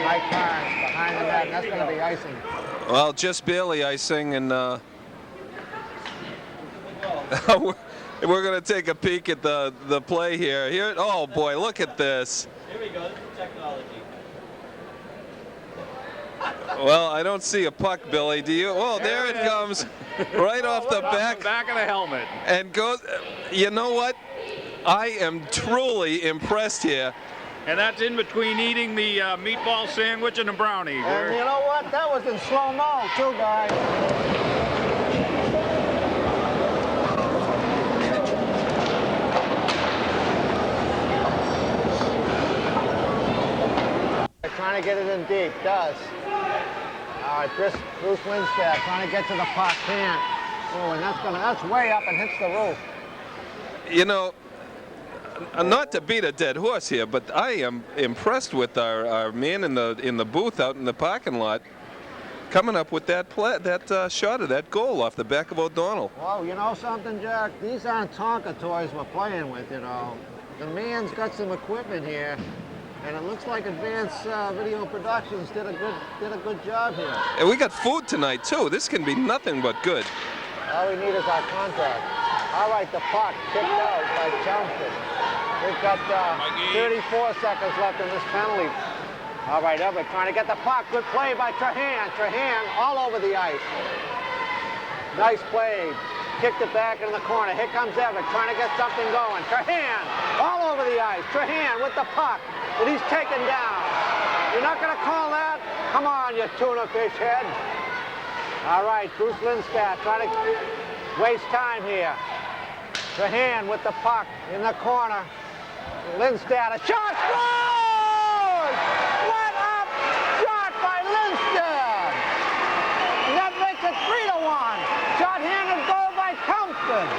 Mike Carnes behind the net. That's going to be icing. Well, just barely icing, and we're going to take a peek at the play here. Oh boy, look at this. Here we go. This is technology. Well, I don't see a puck, Billy. Do you? Oh, there it comes, right off the back. Back of the helmet. And goes. You know what? I am truly impressed here. And that's in between eating the meatball sandwich and a brownie. And you know what? That was in slow-mo, too, guys. Trying to get it in deep, does. All right, Bruce Lindstad trying to get to the puck, can't. Oh, and that's way up and hits the roof. You know, not to beat a dead horse here, but I am impressed with our man in the booth out in the parking lot, coming up with that shot of that goal off the back of O'Donnell. Well, you know something, Jack? These aren't Tonka toys we're playing with, you know. The man's got some equipment here, and it looks like Advanced Video Productions did a good job here. And we got food tonight too. This can be nothing but good. All we need is our contract. All right, the puck kicked out by Chelmsford. We've got 34 seconds left in this penalty. All right, Everett trying to get the puck. Good play by Trahan. Trahan all over the ice. Nice play. Kicked it back in the corner. Here comes Everett trying to get something going. Trahan all over the ice. Trahan with the puck that he's taken down. You're not going to call that? Come on, you tuna fish head. All right, Bruce Lindstad trying to waste time here. Trahan with the puck in the corner. Lindstad, a shot, scores! What up shot by Lindstad! And that makes it 3-1. Shot-handed goal by Chelmsford.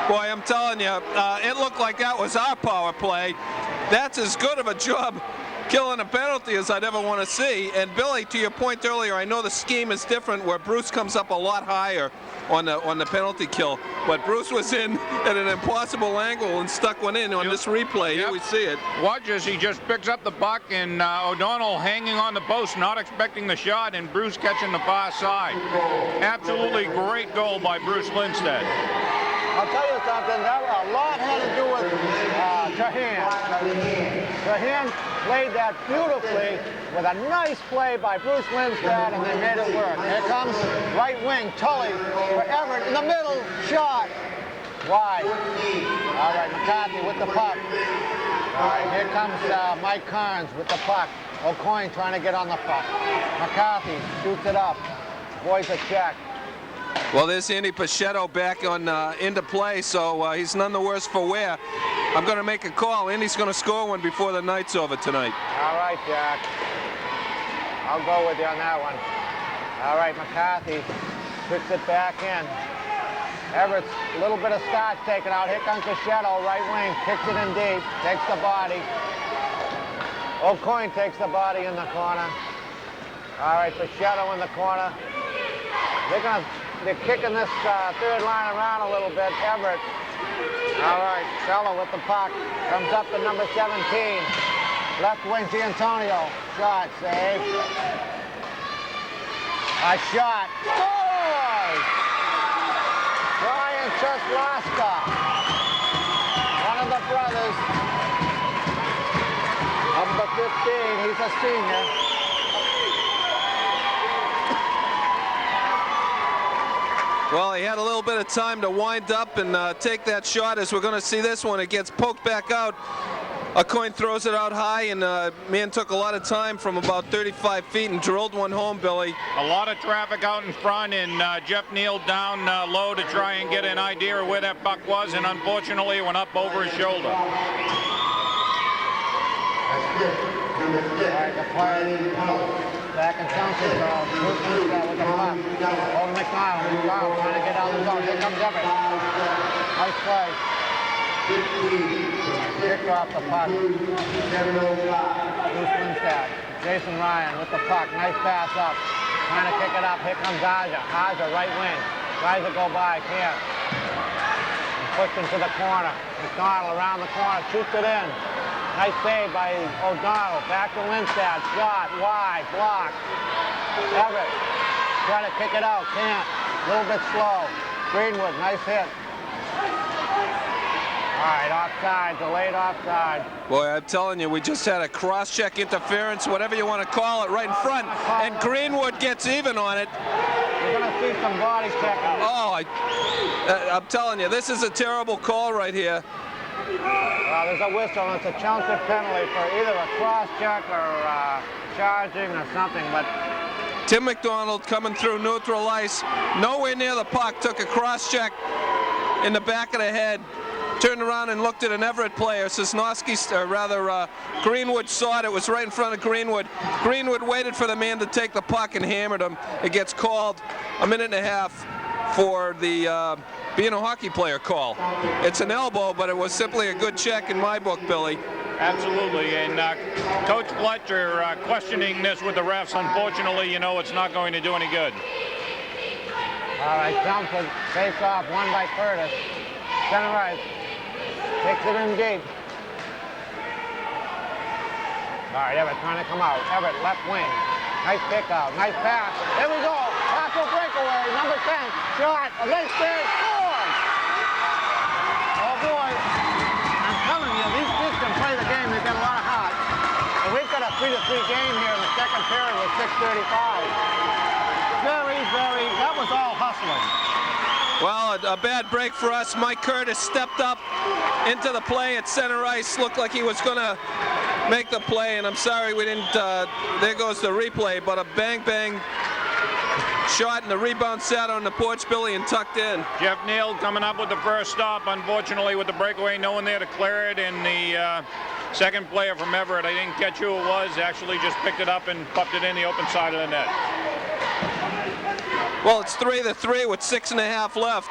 Boy, I'm telling you, it looked like that was our power play. That's as good of a job killing a penalty as I'd ever want to see. And Billy, to your point earlier, I know the scheme is different where Bruce comes up a lot higher on the penalty kill, but Bruce was in at an impossible angle and stuck one in on this replay. Here we see it. Watch as he just picks up the puck, and O'Donnell hanging on the post, not expecting the shot, and Bruce catching the far side. Absolutely great goal by Bruce Lindstad. I'll tell you something, a lot had to do with Trahan. Trahan played that beautifully with a nice play by Bruce Lindstad, and they made it work. Here comes right wing, Tully for Everett in the middle, shot. Wide. All right, McCarthy with the puck. All right, here comes Mike Carnes with the puck. O'Coin trying to get on the puck. McCarthy shoots it up. Boys a check. Well, there's Andy Pachetto back on into play, so he's none the worse for wear. I'm going to make a call. Andy's going to score one before the night's over tonight. All right, Jack. I'll go with you on that one. All right, McCarthy puts it back in. Everett's a little bit of starch taken out. Here comes Pachetto, right wing, kicks it in deep, takes the body. O'Coin takes the body in the corner. All right, Pachetto in the corner. They're kicking this third line around a little bit. Everett. All right, Sella with the puck. Comes up to number 17. Left wing D'Antonio. Shot, save. A shot. Scores! Brian Cheslaska. One of the brothers. Number 15, he's a senior. Well, he had a little bit of time to wind up and take that shot. As we're going to see this one, it gets poked back out. A coin throws it out high, and man took a lot of time from about 35 feet and drilled one home, Billy. A lot of traffic out in front, and Jeff Neal down low to try and get an idea of where that puck was, and unfortunately it went up over his shoulder. Back in Townsend, Bruce Lindstad with the puck. Over McDonald. McDonald trying to get out of the zone. Here comes Everett. Nice play. Kicked off the puck. Bruce Lindstad. Jason Ryan with the puck. Nice pass up. Trying to kick it up. Here comes Aja. Aja, right wing. Tries to go by. Can't. Pushed into the corner. McDonald around the corner. Shoots it in. Nice save by O'Donnell. Back to Lindstad. Shot. Wide. Blocked. Everett. Trying to kick it out. Can't. A little bit slow. Greenwood. Nice hit. All right. Offside. Delayed offside. Boy, I'm telling you, we just had a cross-check interference, whatever you want to call it, right in front. And Greenwood gets even on it. You're going to see some body checking. Oh, I'm telling you, this is a terrible call right here. There's a whistle, and it's a Chelmsford penalty for either a cross-check or charging or something, but... Tim McDonald coming through neutral ice, nowhere near the puck, took a cross-check in the back of the head, turned around and looked at an Everett player. Sosnowski, Greenwood saw it. It was right in front of Greenwood. Greenwood waited for the man to take the puck and hammered him. It gets called a minute and a half for the being a hockey player call. It's an elbow, but it was simply a good check in my book, Billy. Absolutely, and Coach Fletcher questioning this with the refs. Unfortunately, you know, it's not going to do any good. All right, Chelmsford face off, won by Curtis. Center right, takes it in deep. All right, Everett trying to come out. Everett, left wing. Nice pick out, nice pass. There we go. Tackle breakaway, number 10. Shot, a nice save, scores! Oh boy, I'm telling you, these kids can play the game. They've got a lot of heart. And we've got a 3-3 game here in the second period with 6:35. That was all hustling. Well, a bad break for us. Mike Curtis stepped up into the play at center ice. Looked like he was going to make the play, and I'm sorry we didn't. There goes the replay, but a bang shot, and the rebound sat on the porch, Billy, and tucked in. Jeff Neal coming up with the first stop, unfortunately, with the breakaway. No one there to clear it, and the second player from Everett, I didn't catch who it was, actually just picked it up and pumped it in the open side of the net. Well, it's 3-3 with 6.5 left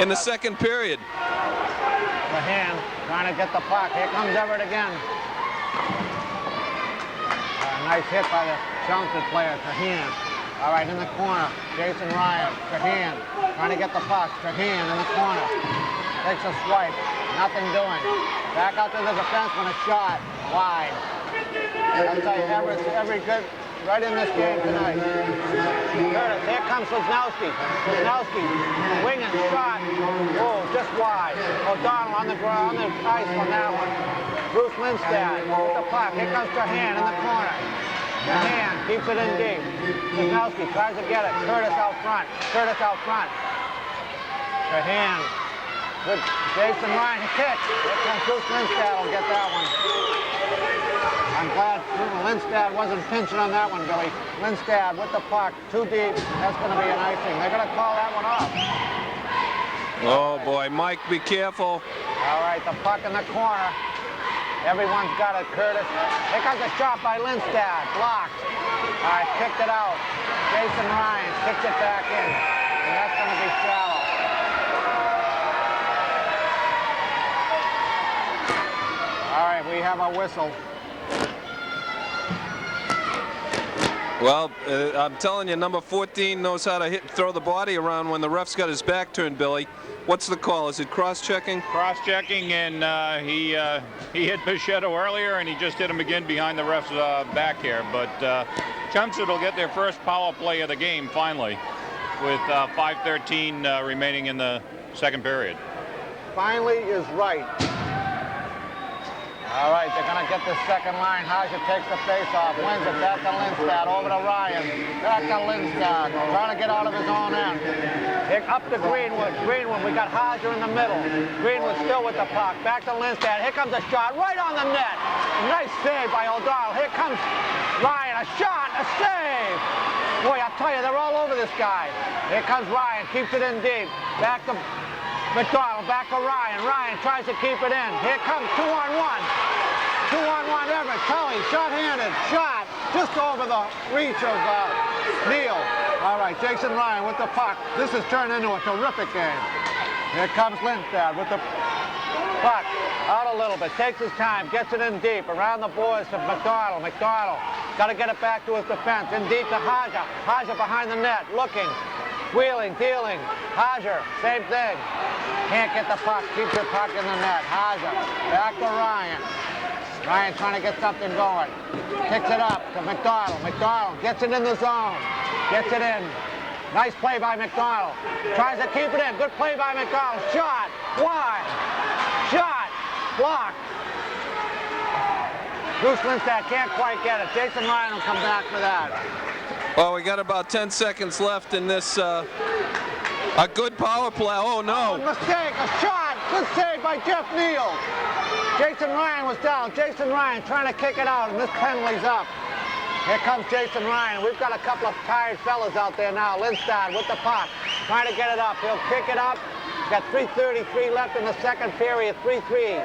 in the second period. The hand trying to get the puck. Here comes Everett again. Nice hit by the Chelmsford player, Trahan. All right, in the corner, Jason Ryan, Trahan, trying to get the puck. Trahan in the corner, takes a swipe, nothing doing. Back out to the defenseman, a shot, wide. I'll tell you, Everett's every good right in this game tonight. Curtis, here comes Sosnowski. Sosnowski, winging, shot. Oh, just wide. O'Donnell on the ground, on the ice on that one. Bruce Lindstad with the puck. Here comes Trahan in the corner. Trahan keeps it in deep. Sosnowski tries to get it. Curtis out front. Trahan with Jason Ryan kick. Here comes Bruce Lindstad. Will get that one. I'm glad Lindstad wasn't pinching on that one, Billy. Lindstad with the puck, too deep. That's going to be an icing. They're going to call that one off. Oh, boy. Mike, be careful. All right, the puck in the corner. Everyone's got it, Curtis. Here comes a shot by Lindstad. Blocked. All right, kicked it out. Jason Ryan kicks it back in. And that's going to be shallow. All right, we have a whistle. Well, I'm telling you, number 14 knows how to throw the body around when the ref's got his back turned, Billy. What's the call? Is it cross-checking? Cross-checking, and he hit Bichette earlier, and he just hit him again behind the ref's back here. But Chelmsford will get their first power play of the game, finally, with 5:13 remaining in the second period. Finally is right. All right, they're going to get the second line. Haja takes the face-off, wins it back to Lindstad, over to Ryan. Back to Lindstad, trying to get out of his own end. Up to Greenwood. Greenwood, we got Haja in the middle. Greenwood still with the puck. Back to Lindstad. Here comes a shot right on the net. Nice save by O'Donnell. Here comes Ryan. A shot, a save. Boy, I'll tell you, they're all over this guy. Here comes Ryan, keeps it in deep. Back to McDonald, back to Ryan. Ryan tries to keep it in. Here comes 2-on-1. 2-on-1 Everett. Tully, shot-handed. Shot just over the reach of Neal. All right, Jason Ryan with the puck. This has turned into a terrific game. Here comes Lindstad with the puck. Out a little bit, takes his time, gets it in deep. Around the boards to McDonald. McDonald got to get it back to his defense. In deep to Haja. Haja behind the net, looking. Wheeling, dealing. Haja, same thing. Can't get the puck. Keeps the puck in the net. Haja, back to Ryan. Ryan trying to get something going. Kicks it up to McDonald. McDonald gets it in the zone. Gets it in. Nice play by McDonald. Tries to keep it in. Good play by McDonald. Shot. Wide. Shot. Blocked. Bruce Lindstad can't quite get it. Jason Ryan will come back for that. Well, we got about 10 seconds left in this, a good power play. Oh, no. Mistake, a shot. Good save by Jeff Neal. Jason Ryan was down. Jason Ryan trying to kick it out, and this penalty's up. Here comes Jason Ryan. We've got a couple of tired fellas out there now. Lindstad with the puck, trying to get it up. He'll kick it up. He's got 3:33 left in the second period, 3-3.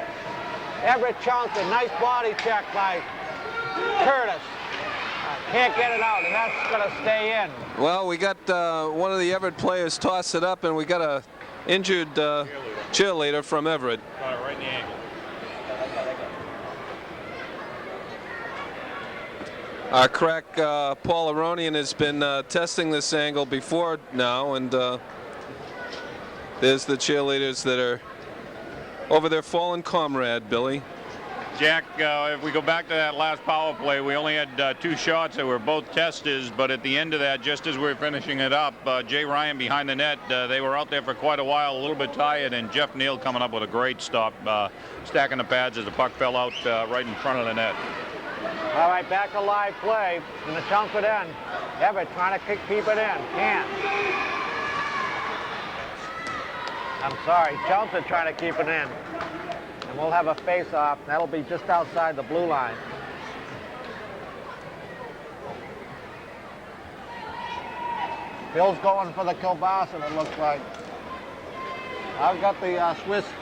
Everett Chelmsford, nice body check by Curtis. Can't get it out, and that's going to stay in. Well, we got one of the Everett players toss it up, and we got a injured cheerleader from Everett. Got it right in the ankle. Our crack Paul Aronian has been testing this angle before now, and there's the cheerleaders that are over their fallen comrade, Billy. Jack, if we go back to that last power play, we only had 2 shots that were both testers, but at the end of that, just as we were finishing it up, Jay Ryan behind the net, they were out there for quite a while, a little bit tired, and Jeff Neal coming up with a great stop, stacking the pads as the puck fell out right in front of the net. All right, back to live play in the Chelmsford end. Everett trying to keep it in. Can't. I'm sorry, Chelmsford trying to keep it in. And we'll have a face-off. That'll be just outside the blue line. Bill's going for the kielbasa, it looks like. I've got the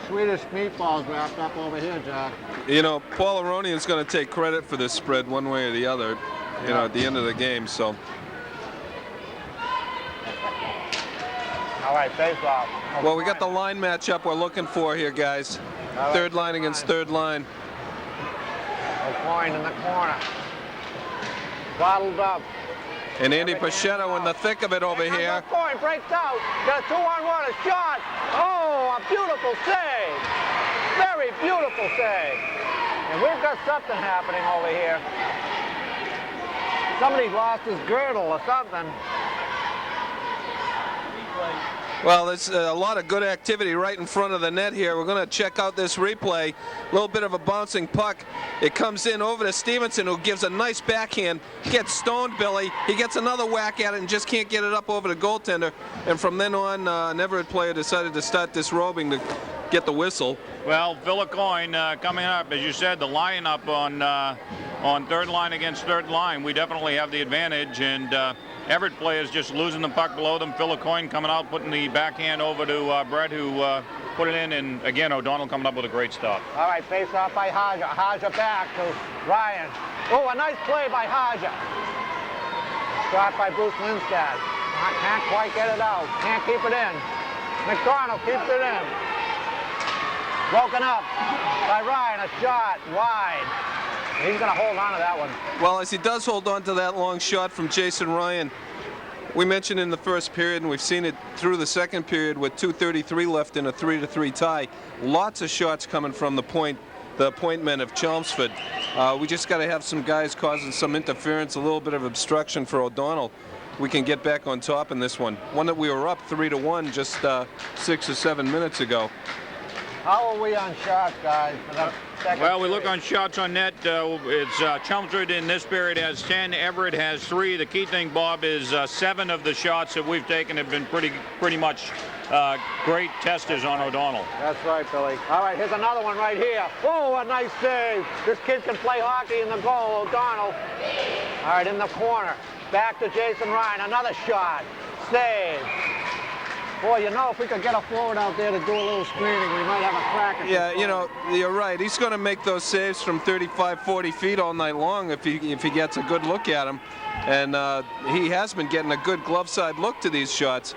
Swedish meatballs wrapped up over here, Jack. You know, Paul Aronian's going to take credit for this spread one way or the other, you know, at the end of the game, so. All right, face-off. Well, we got the line matchup we're looking for here, guys. Right, third line against third line. O'Coin in the corner. Bottled up. And Andy Paschetto in the thick of it over here. O'Coin breaks out. Got a 2-on-1, a shot. Oh, a beautiful save. Very beautiful save. And we've got something happening over here. Somebody lost his girdle or something. Well, there's a lot of good activity right in front of the net here. We're going to check out this replay. A little bit of a bouncing puck. It comes in over to Stevenson, who gives a nice backhand. Gets stoned, Billy. He gets another whack at it and just can't get it up over the goaltender. And from then on, an Everett player decided to start disrobing to get the whistle. Well, Phil O'Coin coming up, as you said, the lineup on third line against third line. We definitely have the advantage, and Everett players just losing the puck below them. Phil O'Coin coming out, putting the backhand over to Brett, who put it in, and again, O'Donnell coming up with a great stop. All right, face off by Haja. Haja back to Ryan. Oh, a nice play by Haja. Shot by Bruce Lindstad. Can't quite get it out. Can't keep it in. McDonald keeps it in. Broken up by Ryan. A shot wide. He's going to hold on to that one. Well, as he does hold on to that long shot from Jason Ryan, we mentioned in the first period, and we've seen it through the second period with 2:33 left in a 3-3 tie. Lots of shots coming from the point men of Chelmsford. We just got to have some guys causing some interference, a little bit of obstruction for O'Donnell. We can get back on top in this one. One that we were up 3-1 just 6 or 7 minutes ago. How are we on shots, guys, for the second Well, we period? look on shots on net. It's Chelmsford in this period has 10. Everett has 3. The key thing, Bob, is 7 of the shots that we've taken have been pretty much great testers on O'Donnell. That's right, Billy. All right, here's another one right here. Oh, a nice save. This kid can play hockey in the goal, O'Donnell. All right, in the corner. Back to Jason Ryan. Another shot. Save. Boy, you know, if we could get a forward out there to do a little screening, we might have a crack at Yeah, this you goal. know, you're right. He's going to make those saves from 35, 40 feet all night long if he gets a good look at them. And he has been getting a good glove side look to these shots.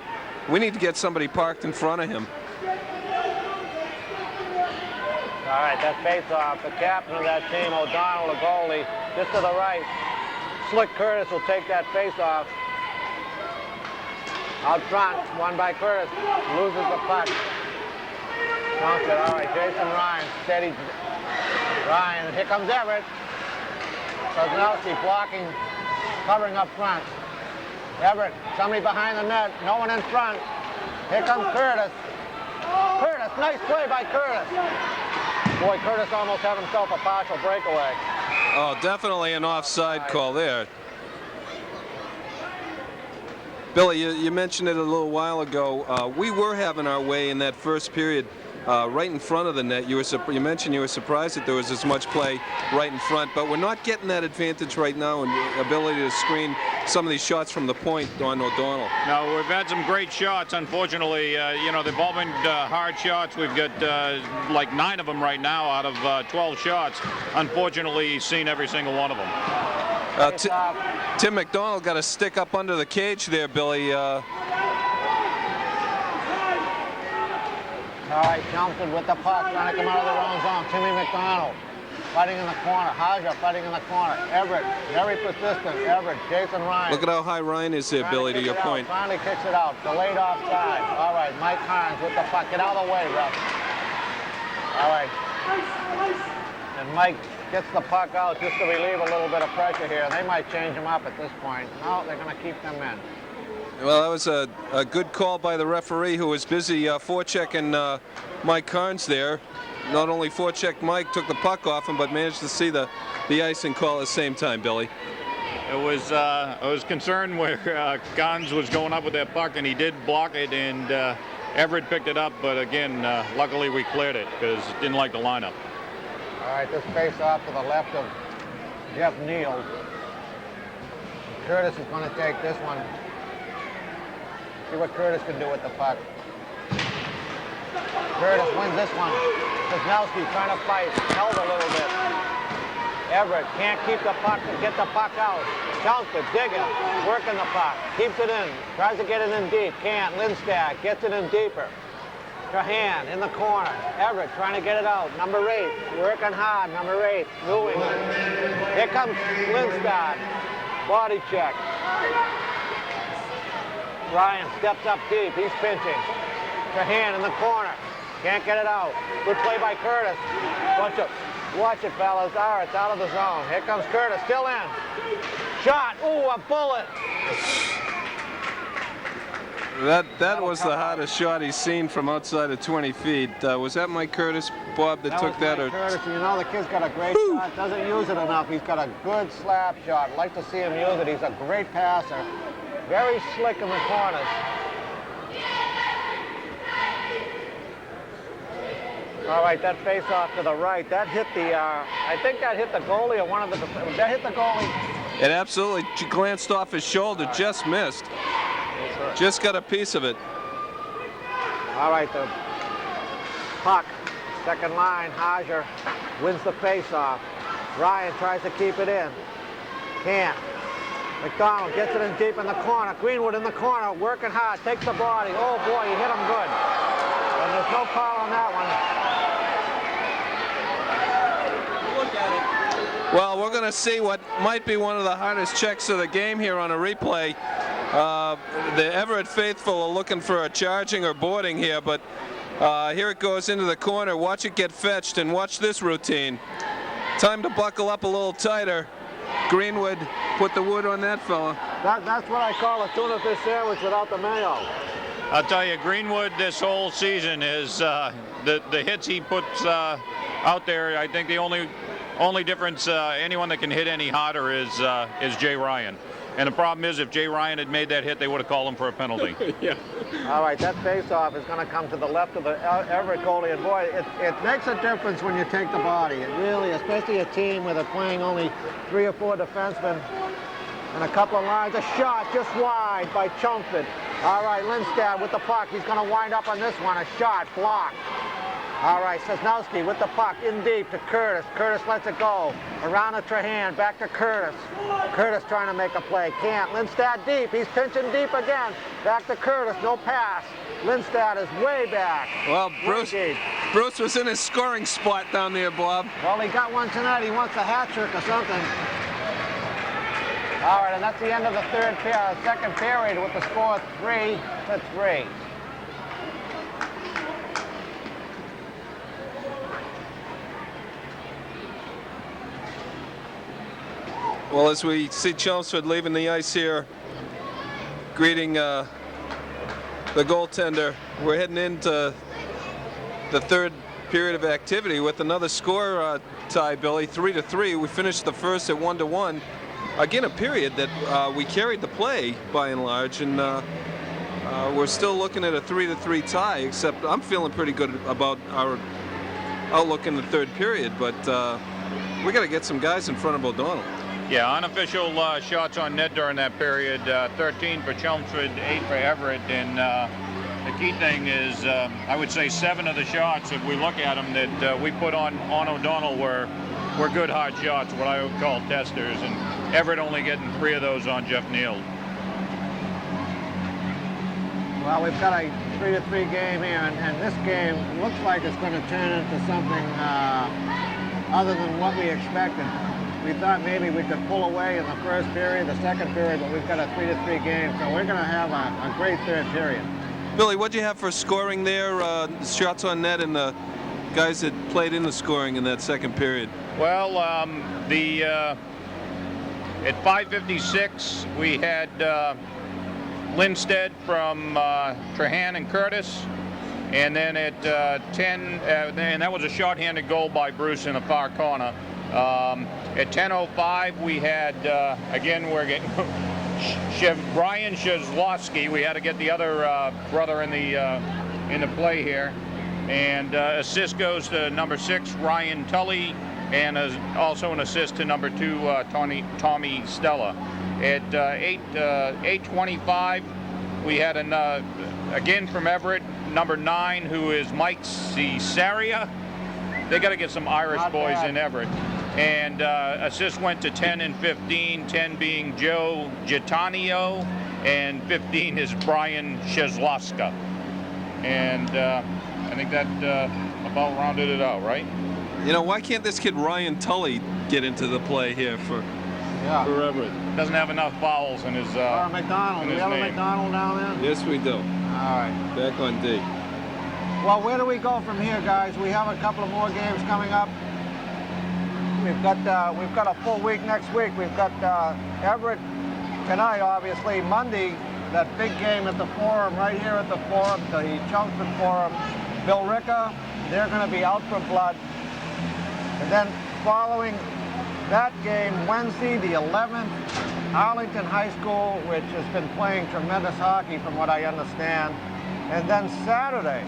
We need to get somebody parked in front of him. All right, that face-off. The captain of that team, O'Donnell, the goalie, just to the right. Slick Curtis will take that face-off. Out front, won by Curtis. Loses the puck. Counts it. All right, Jason Ryan, steady. Ryan, here comes Everett. Sosnowski blocking, covering up front. Everett, somebody behind the net, no one in front. Here comes Curtis. Curtis, nice play by Curtis. Boy, Curtis almost had himself a partial breakaway. Oh, definitely an offside call there. Billy, you mentioned it a little while ago. We were having our way in that first period right in front of the net. You mentioned you were surprised that there was as much play right in front, but we're not getting that advantage right now in the ability to screen some of these shots from the point on O'Donnell. No, we've had some great shots. Unfortunately, you know, they've all been hard shots. We've got like 9 of them right now out of 12 shots. Unfortunately, he's seen every single one of them. Tim McDonald got a stick up under the cage there, Billy. All right, Chelmsford with the puck, trying to come out of their own zone. Timmy McDonald fighting in the corner. Haja fighting in the corner. Everett, very persistent. Everett, Jason Ryan. Look at how high Ryan is there, Billy, to your point. Finally kicks it out. Delayed offside. All right, Mike Carnes with the puck. Get out of the way, ref. All right. And Mike gets the puck out just to relieve a little bit of pressure here. They might change him up at this point. No, they're going to keep them in. Well, that was a good call by the referee, who was busy forechecking Mike Carnes there. Not only forechecked Mike, took the puck off him, but managed to see the icing call at the same time, Billy. It was I was concerned where Carnes was going up with that puck, and he did block it, and Everett picked it up, but again, luckily we cleared it because it didn't like the lineup. All right, this face-off to the left of Jeff Neal. Curtis is going to take this one. See what Curtis can do with the puck. Curtis wins this one. Sosnowski trying to fight, held a little bit. Everett can't keep the puck and get the puck out. Chelmsford digging, working the puck, keeps it in, tries to get it in deep, can't. Lindstad gets it in deeper. Trahan in the corner. Everett trying to get it out. Number 8, working hard. Number 8, Louis. Here comes Lindstad. Body check. Ryan steps up deep. He's pinching. Trahan in the corner. Can't get it out. Good play by Curtis. Watch it, fellas. All right, it's out of the zone. Here comes Curtis. Still in. Shot. Ooh, a bullet. That was the hottest shot he's seen from outside of 20 feet. Was that Mike Curtis, Bob, that took that? Mike Curtis. You know, the kid's got a great shot. Doesn't use it enough. He's got a good slap shot. Like to see him use it. He's a great passer. Very slick in the corners. All right, that face-off to the right. That hit the, I think that hit the goalie or one of the, that hit the goalie. It absolutely glanced off his shoulder, just missed. Just got a piece of it. All right, the puck, second line, Hager wins the face-off. Ryan tries to keep it in. Can't. McDonald gets it in deep in the corner. Greenwood in the corner, working hard, takes the body. Oh boy, he hit him good. And there's no call on that one. Look at it. Well, we're going to see what might be one of the hardest checks of the game here on a replay. The Everett faithful are looking for a charging or boarding here, but here it goes into the corner. Watch it get fetched, and watch this routine. Time to buckle up a little tighter. Greenwood put the wood on that fella. That's what I call a tuna fish sandwich without the mayo. I'll tell you, Greenwood this whole season is the hits he puts out there. I think the only difference, anyone that can hit any harder is Jay Ryan. And the problem is, if Jay Ryan had made that hit, they would have called him for a penalty. Yeah. All right, that face-off is going to come to the left of the Everett goalie. And boy, it makes a difference when you take the body. It really, especially a team where they're playing only 3 or 4 defensemen and a couple of lines. A shot just wide by Chumford. All right, Lindstad with the puck. He's going to wind up on this one. A shot blocked. All right, Sosnowski with the puck in deep to Curtis. Curtis lets it go. Around to Trahan, back to Curtis. Curtis trying to make a play. Can't. Lindstad deep. He's pinching deep again. Back to Curtis. No pass. Lindstad is way back. Well, Bruce was in his scoring spot down there, Bob. Well, he got one tonight. He wants a hat trick or something. All right, and that's the end of the second period with the score 3-3. Well, as we see Chelmsford leaving the ice here, greeting the goaltender, we're heading into the third period of activity with another score tie, Billy, 3-3. We finished the first at 1-1. Again, a period that we carried the play by and large, and we're still looking at a 3-3 tie, except I'm feeling pretty good about our outlook in the third period, but we got to get some guys in front of O'Donnell. Yeah, unofficial shots on net during that period, 13 for Chelmsford, 8 for Everett, and the key thing is, I would say 7 of the shots, if we look at them, that we put on O'Donnell were good hard shots, what I would call testers, and Everett only getting 3 of those on Jeff Neal. Well, we've got a 3-3 game here, and this game looks like it's going to turn into something other than what we expected. We thought maybe we could pull away in the first period, the second period, but we've got a 3-3 game, so we're going to have a great third period. Billy, what'd you have for scoring there, shots on net, and the guys that played in the scoring in that second period? Well, at 5:56, we had Lindstead from Trahan and Curtis. And then at 10, and that was a shorthanded goal by Bruce in the far corner. At 10:05, we had, again, we're getting Brian Shazlowski. We had to get the other brother in the play here. And assist goes to number 6, Ryan Tully, and also an assist to number 2, Tommy Stella. At 8:25, we had again from Everett, number 9, who is Mike Cesaria. They got to get some Irish boys in Everett. And assist went to 10 and 15, 10 being Joe Gitanio, and 15 is Brian Shazlowska. And I think that about rounded it out, right? You know, why can't this kid Ryan Tully get into the play here for Everett? Doesn't have enough vowels in his McDonald. Do we have a McDonald down there? Yes, we do. All right. Back on D. Well, where do we go from here, guys? We have a couple of more games coming up. We've got a full week next week. We've got Everett tonight, obviously. Monday, that big game at the Forum, right here at the Forum, the Chelmsford Forum. Bill Ricca, they're going to be out for blood. And then following that game, Wednesday, the 11th, Arlington High School, which has been playing tremendous hockey from what I understand. And then Saturday,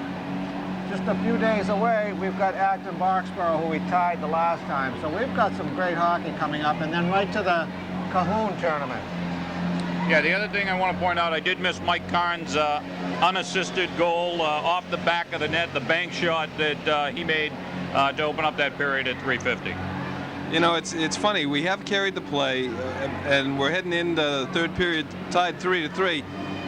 just a few days away, we've got Acton Boxborough, who we tied the last time. So we've got some great hockey coming up, and then right to the Cahoon tournament. Yeah, the other thing I want to point out, I did miss Mike Karn's unassisted goal off the back of the net, the bank shot that he made to open up that period at 3:50. You know, it's funny. We have carried the play, and we're heading into the third period tied 3-3.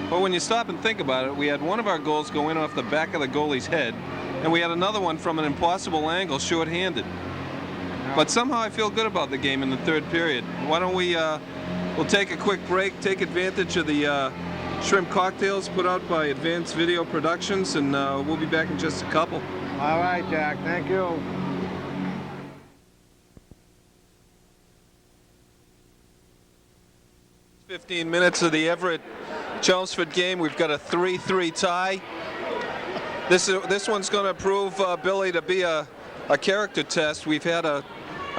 But when you stop and think about it, we had one of our goals go in off the back of the goalie's head, and we had another one from an impossible angle, short-handed. But somehow I feel good about the game in the third period. Why don't we'll take a quick break, take advantage of the shrimp cocktails put out by Advanced Video Productions, and we'll be back in just a couple. All right, Jack. Thank you. 15 minutes of the Everett Chelmsford game. We've got a 3-3 tie. This one's going to prove, Billy, to be a character test. We've had a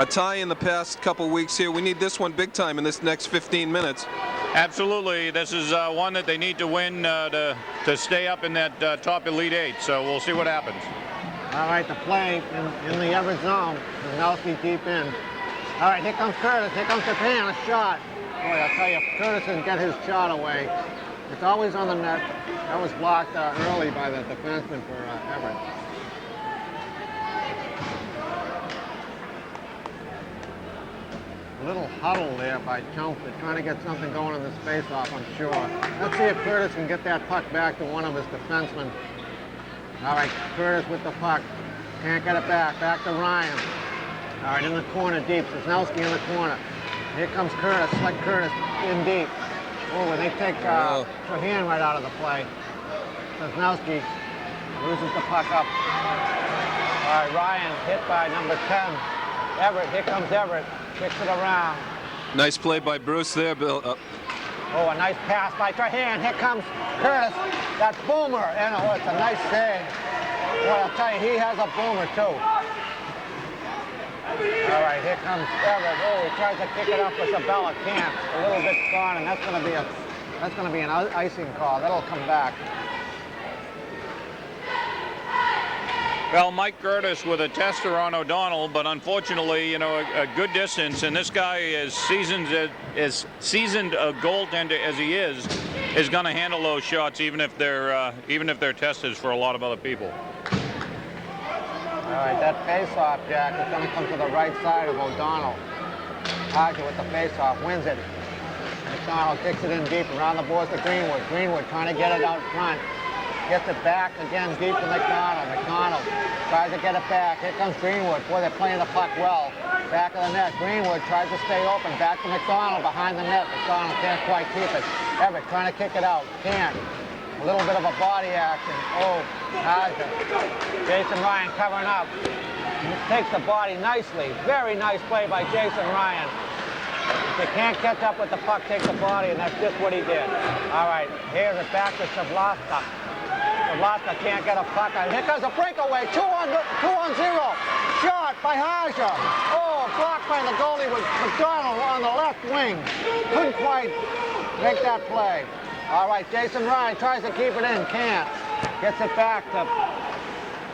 tie in the past couple weeks here. We need this one big time in this next 15 minutes. Absolutely. This is one that they need to win to stay up in that top Elite Eight. So we'll see what happens. All right, the play in the Everett zone. Nelson deep in. All right, here comes Curtis. Here comes Japan. A shot. Boy, I'll tell you, Curtis didn't get his shot away. It's always on the net. That was blocked early by the defenseman for Everett. A little huddle there by Chelmsford, trying to get something going in this face-off, I'm sure. Let's see if Curtis can get that puck back to one of his defensemen. All right, Curtis with the puck. Can't get it back. Back to Ryan. All right, in the corner deep. Cisnowski in the corner. Here comes Curtis. Slick Curtis in deep. Oh, and they take Trahan right out of the play. Cisnowski loses the puck up. All right, Ryan hit by number 10. Everett. Here comes Everett. Kicks it around. Nice play by Bruce there, Bill. Oh, a nice pass by Trahan. Here comes Curtis. That's Boomer. And oh, it's a nice save. Boy, I'll tell you, he has a boomer, too. All right, here comes Everett. Oh, he tries to kick it up with Sabella. Can't. A little bit gone, and that's going to be an icing call. That'll come back. Well, Mike Curtis with a tester on O'Donnell, but unfortunately, you know, a good distance. And this guy, as seasoned a goaltender as he is going to handle those shots, even if they're testers for a lot of other people. All right, that face-off, Jack, is going to come to the right side of O'Donnell. Hodger with the face-off, wins it. McDonald kicks it in deep around the boards to Greenwood. Greenwood trying to get it out front. Gets it back again deep to McDonald. McDonald tries to get it back. Here comes Greenwood. Boy, they're playing the puck well. Back of the net. Greenwood tries to stay open. Back to McDonald behind the net. McDonald can't quite keep it. Everett trying to kick it out. Can't. A little bit of a body action. Oh, Hodger. Jason Ryan covering up. He takes the body nicely. Very nice play by Jason Ryan. If you can't catch up with the puck, take the body, and that's just what he did. All right, here's it back to Sablaska. Sablaska can't get a puck. Here comes a breakaway. 2 on 0. Shot by Hodger. Oh, blocked by the goalie with McDonald on the left wing. Couldn't quite make that play. All right, Jason Ryan tries to keep it in. Can't. Gets it back to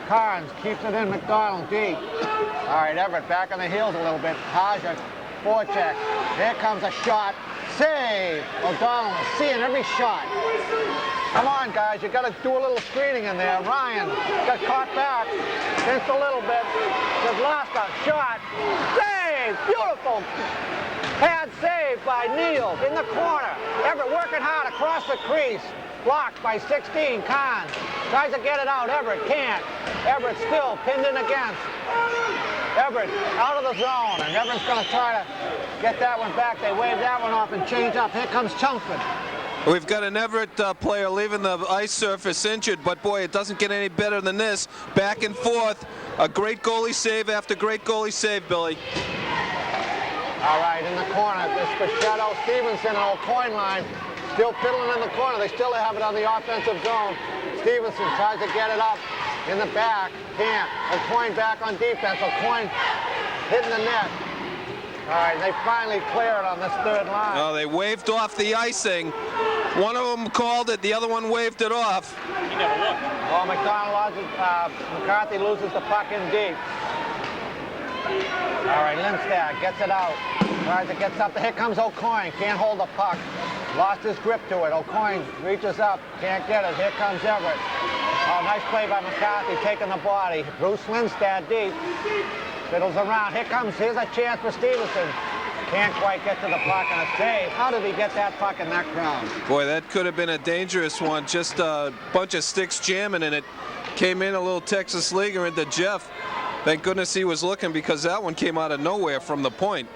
Carnes. Keeps it in. McDonald deep. All right, Everett back on the heels a little bit. Hodger. Forecheck. Here comes a shot. Save. O'Donnell is seeing every shot. Come on, guys. You got to do a little screening in there. Ryan got caught back. Just a little bit. Just lost a shot. Save. Beautiful. Pad save by Neal in the corner. Everett working hard across the crease. Blocked by 16. Kahn tries to get it out. Everett can't. Everett still pinned in against. Everett out of the zone, and Everett's going to try to get that one back. They wave that one off and change up. Here comes Chelmsford. We've got an Everett player leaving the ice surface injured, but boy, it doesn't get any better than this. Back and forth. A great goalie save after great goalie save, Billy. All right, in the corner, this Bichette, Stevenson, and O'Coin line. Still piddling in the corner. They still have it on the offensive zone. Stevenson tries to get it up in the back. Can't. O'Coin back on defense. O'Coin hitting the net. All right, they finally clear it on this third line. Oh, they waved off the icing. One of them called it, the other one waved it off. He never looked. Oh, McCarthy loses the puck in deep. All right, Lindstad gets it out. Tries to get something. Here comes O'Coin. Can't hold the puck. Lost his grip to it. O'Coin reaches up. Can't get it. Here comes Everett. Oh, nice play by McCarthy, taking the body. Bruce Lindstad deep. Fiddles around. Here's a chance for Stevenson. Can't quite get to the puck, and a save. How did he get that puck in that crowd? Boy, that could have been a dangerous one. Just a bunch of sticks jamming, and it came in a little Texas leaguer into Jeff. Thank goodness he was looking, because that one came out of nowhere from the point.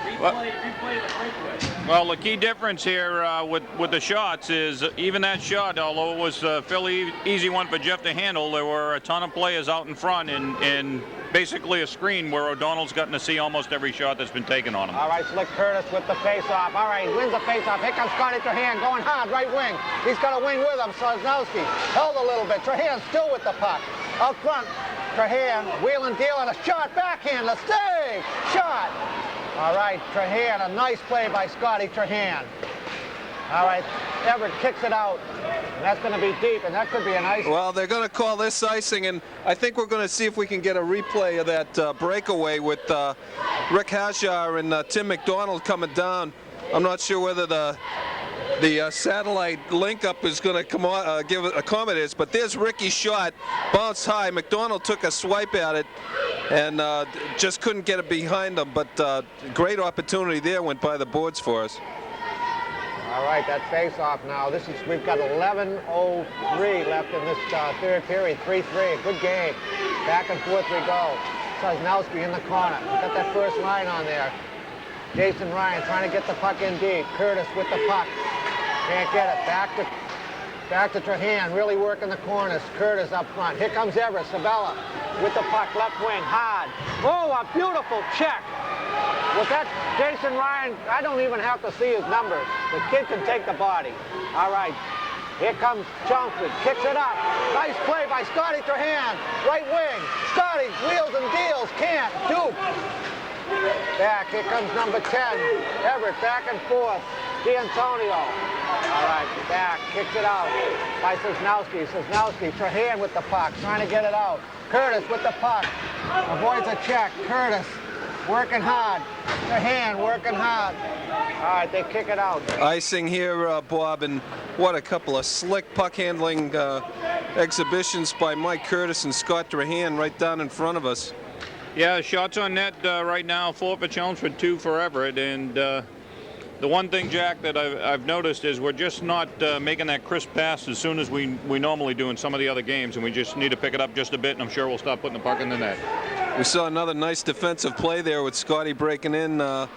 Replay the breakaway. Well, the key difference here with the shots is even that shot, although it was a fairly easy one for Jeff to handle, there were a ton of players out in front and basically a screen where O'Donnell's gotten to see almost every shot that's been taken on him. All right, Slick Curtis with the face-off. All right, he wins the face-off. Here comes Scotty Trahan going hard, right wing. He's got a wing with him. Sosnowski held a little bit. Trahan still with the puck. Out front, Trahan, wheeling, dealing, a shot, backhand, a save, shot. All right, Trahan, a nice play by Scotty Trahan. All right, Everett kicks it out. And that's going to be deep, and that could be an icing. Well, they're going to call this icing, and I think we're going to see if we can get a replay of that breakaway with Rick Hajar and Tim McDonald coming down. I'm not sure whether the satellite link-up is going to come on, accommodate this, but there's Ricky's shot, bounced high. McDonald took a swipe at it and just couldn't get it behind him, but great opportunity there, went by the boards for us. All right, that face-off now. We've got 11:03 left in this third period. 3-3, a good game. Back and forth we go. Sosnowski in the corner. We've got that first line on there. Jason Ryan trying to get the puck in deep. Curtis with the puck. Can't get it. Back to Trahan, really working the corners. Curtis up front. Here comes Everett. Sabella with the puck, left wing, hard. Oh, a beautiful check. With that, Jason Ryan, I don't even have to see his numbers. The kid can take the body. All right, here comes Chelmsford, kicks it up. Nice play by Scotty Trahan, right wing. Scotty wheels and deals, can't, Duke. Back, here comes number 10. Everett, back and forth. D'Antonio. All right, back, kicks it out by Sosnowski. Sosnowski, Trahan with the puck, trying to get it out. Curtis with the puck, avoids a check. Curtis working hard. Trahan working hard. All right, they kick it out. Icing here, Bob, and what a couple of slick puck handling exhibitions by Mike Curtis and Scott Trahan right down in front of us. Yeah, shots on net right now, 4 for Chelmsford, 2 for Everett, and the one thing, Jack, that I've noticed is we're just not making that crisp pass as soon as we normally do in some of the other games, and we just need to pick it up just a bit, and I'm sure we'll start putting the puck in the net. We saw another nice defensive play there with Scotty breaking in, and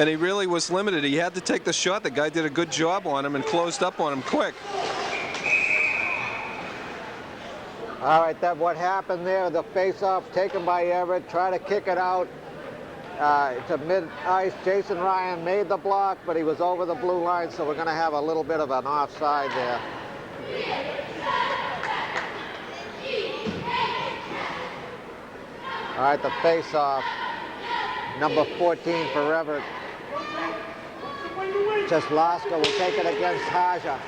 he really was limited. He had to take the shot. The guy did a good job on him and closed up on him quick. All right, what happened there, the face-off taken by Everett, try to kick it out to mid-ice. Jason Ryan made the block, but he was over the blue line, so we're going to have a little bit of an offside there. All right, the face-off, number 14 for Everett. Cheslaska will take it against Haja.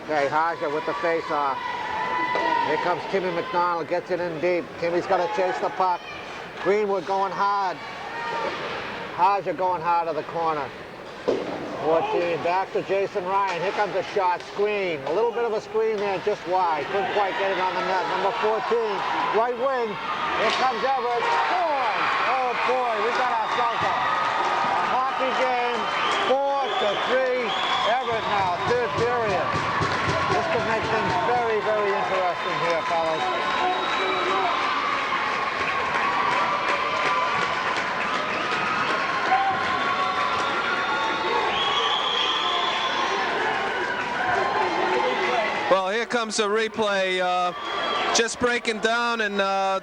Okay, Haja with the face-off. Here comes Timmy McDonald, gets it in deep. Timmy's got to chase the puck. Greenwood going hard. Haja going hard to the corner. 14, back to Jason Ryan. Here comes a shot, screen. A little bit of a screen there, just wide. Couldn't quite get it on the net. Number 14, right wing. Here comes Everett. Scores! Oh boy, we got ourselves a hockey game. 4-3. Everett now, third period. This could make things very, very interesting here, fellas. Well, here comes a replay, just breaking down, and a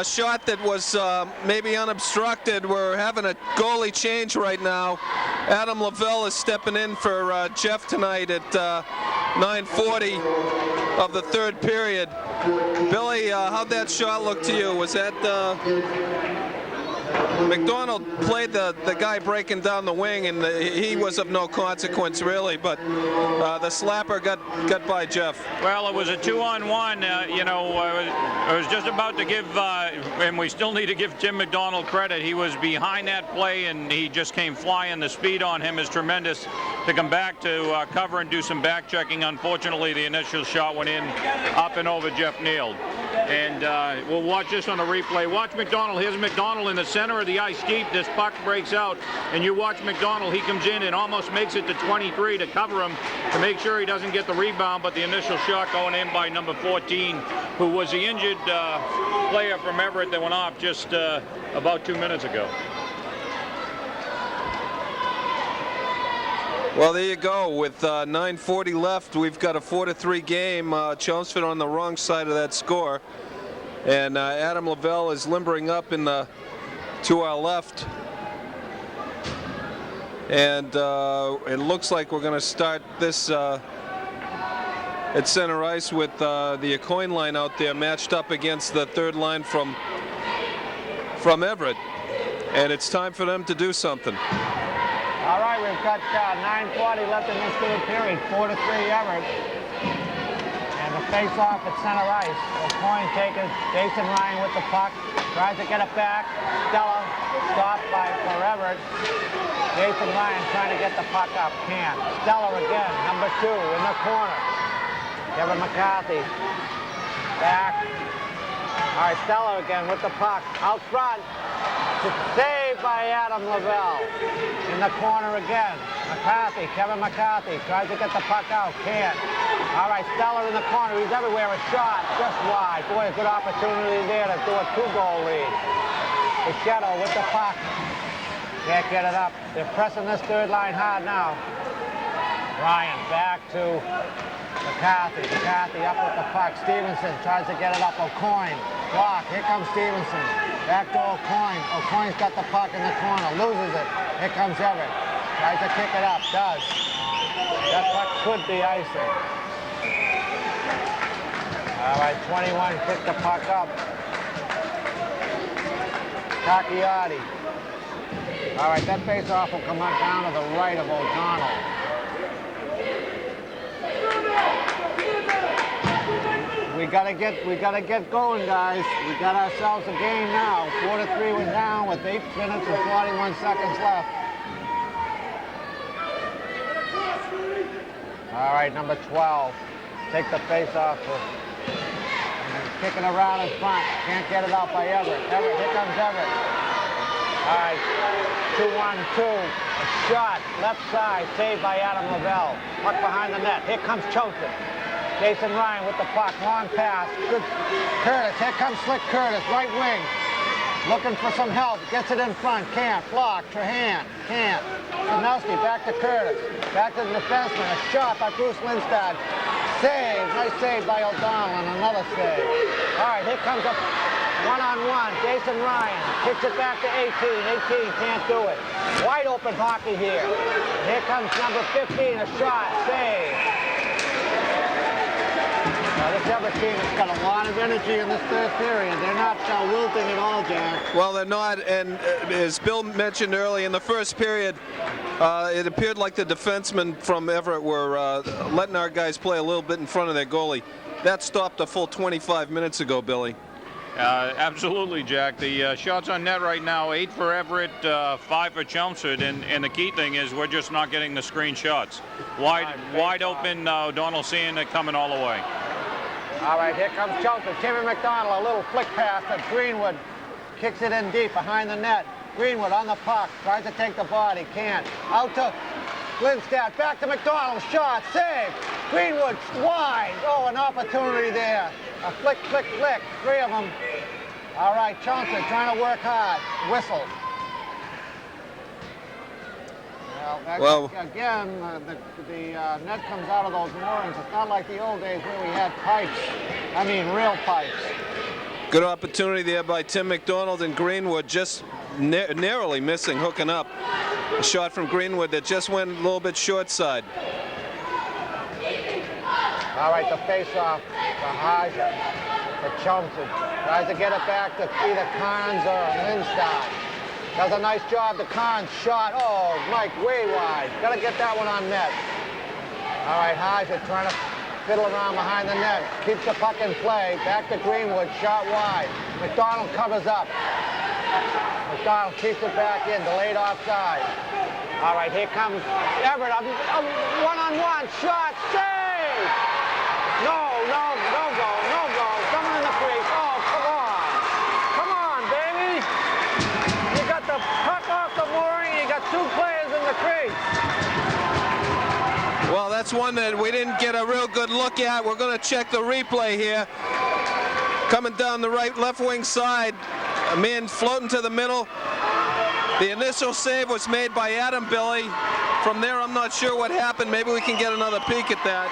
shot that was maybe unobstructed. We're having a goalie change right now. Adam Lavelle is stepping in for Jeff tonight at 9:40 of the third period. Billy, how'd that shot look to you? Was that McDonald played the guy breaking down the wing, and he was of no consequence really, but the slapper got by Jeff. Well, it was a 2-on-1. I was just about to give, and we still need to give Tim McDonald credit. He was behind that play, and he just came flying. The speed on him is tremendous to come back to cover and do some back checking. Unfortunately, the initial shot went in up and over Jeff Neal. And we'll watch this on the replay. Watch McDonald. Here's McDonald in the center of the ice deep. This puck breaks out, and you watch McDonald. He comes in and almost makes it to 23 to cover him to make sure he doesn't get the rebound, but the initial shot going in by number 14, who was the injured player from Everett that went off just about 2 minutes ago. Well, there you go. With 9:40 left, we've got a 4-3 game. Chelmsford on the wrong side of that score. And Adam Lavelle is limbering up to our left. And it looks like we're going to start this at center ice with the Aucoin line out there matched up against the third line from Everett. And it's time for them to do something. All right, we've got 9:40 left in this third period, 4-3 Everett. And the face-off at center ice. Aucoin taking Jason Ryan with the puck, tries to get it back. Stella stopped for Everett. Jason Ryan trying to get the puck up, can't. Stella again, number 2 in the corner. Kevin McCarthy back. All right, Stella again with the puck out front. Saved by Adam Lavelle. In the corner again. McCarthy, Kevin McCarthy tries to get the puck out, can't. All right, Stella in the corner. He's everywhere. A shot just wide. Boy, a good opportunity there to do a 2-goal lead. Bichette with the puck. Can't get it up. They're pressing this third line hard now. Ryan back to McCarthy. McCarthy up with the puck. Stevenson tries to get it up. Aucoin. Block. Here comes Stevenson. Back to Aucoin. Aucoin's got the puck in the corner. Loses it. Here comes Everett. Tries to kick it up. Does. That puck could be icing. All right, 21 picked the puck up. Takiati. All right, that face-off will come out down to the right of O'Donnell. We gotta get going, guys. We got ourselves a game now. 4-3 we're down with 8 minutes and 41 seconds left. All right, number 12. Take the face off. Kicking around in front. Can't get it out by Everett. Everett, here comes Everett. All right, 2-1-2. A shot, left side, saved by Adam Lavelle. Puck behind the net. Here comes Chosen. Jason Ryan with the puck, long pass. Good. Curtis, here comes Slick Curtis, right wing. Looking for some help, gets it in front, can't. Block, Trahan, can't. Sanowski back to Curtis, back to the defenseman. A shot by Bruce Lindstad. Save, nice save by O'Donnell and another save. All right, here comes a one-on-one. Jason Ryan kicks it back to 18. 18 can't do it. Wide open hockey here. Here comes number 15, a shot, save. This Everett team has got a lot of energy in this third period. They're not wilting at all, Jack. Well, they're not, and as Bill mentioned early, in the first period, it appeared like the defensemen from Everett were letting our guys play a little bit in front of their goalie. That stopped a full 25 minutes ago, Billy. Absolutely, Jack. The shots on net right now, 8 for Everett, 5 for Chelmsford, and the key thing is we're just not getting the screen shots. Wide open, O'Donnell seeing it coming all the way. All right, here comes Chelmsford. Timmy McDonald, a little flick pass to Greenwood. Kicks it in deep behind the net. Greenwood on the puck, tries to take the body, can't. Out to Lindstad, back to McDonald, shot, save. Greenwood wide. Oh, an opportunity there. A flick, flick, flick. 3 of them. All right, Chelmsford trying to work hard. Whistle. Well, again, the net comes out of those moorings. It's not like the old days where we had pipes. I mean, real pipes. Good opportunity there by Tim McDonald and Greenwood, just narrowly missing, hooking up. A shot from Greenwood that just went a little bit short side. All right, the face-off for Haja, for Chelmsford. Tries to get it back to either Carnes or Lindstad. Does a nice job. The Carnes shot. Oh, Mike, way wide. Got to get that one on net. All right, Haja trying to fiddle around behind the net. Keeps the puck in play. Back to Greenwood. Shot wide. McDonald covers up. McDonald keeps it back in. Delayed offside. All right, here comes Everett. One-on-one. Shot. Save! No goal. Someone in the crease. Oh, come on. Come on, baby. You got the puck off the mooring. You got 2 players in the crease. Well, that's one that we didn't get a real good look at. We're going to check the replay here. Coming down the left wing side, a man floating to the middle. The initial save was made by Adam Billy. From there, I'm not sure what happened. Maybe we can get another peek at that.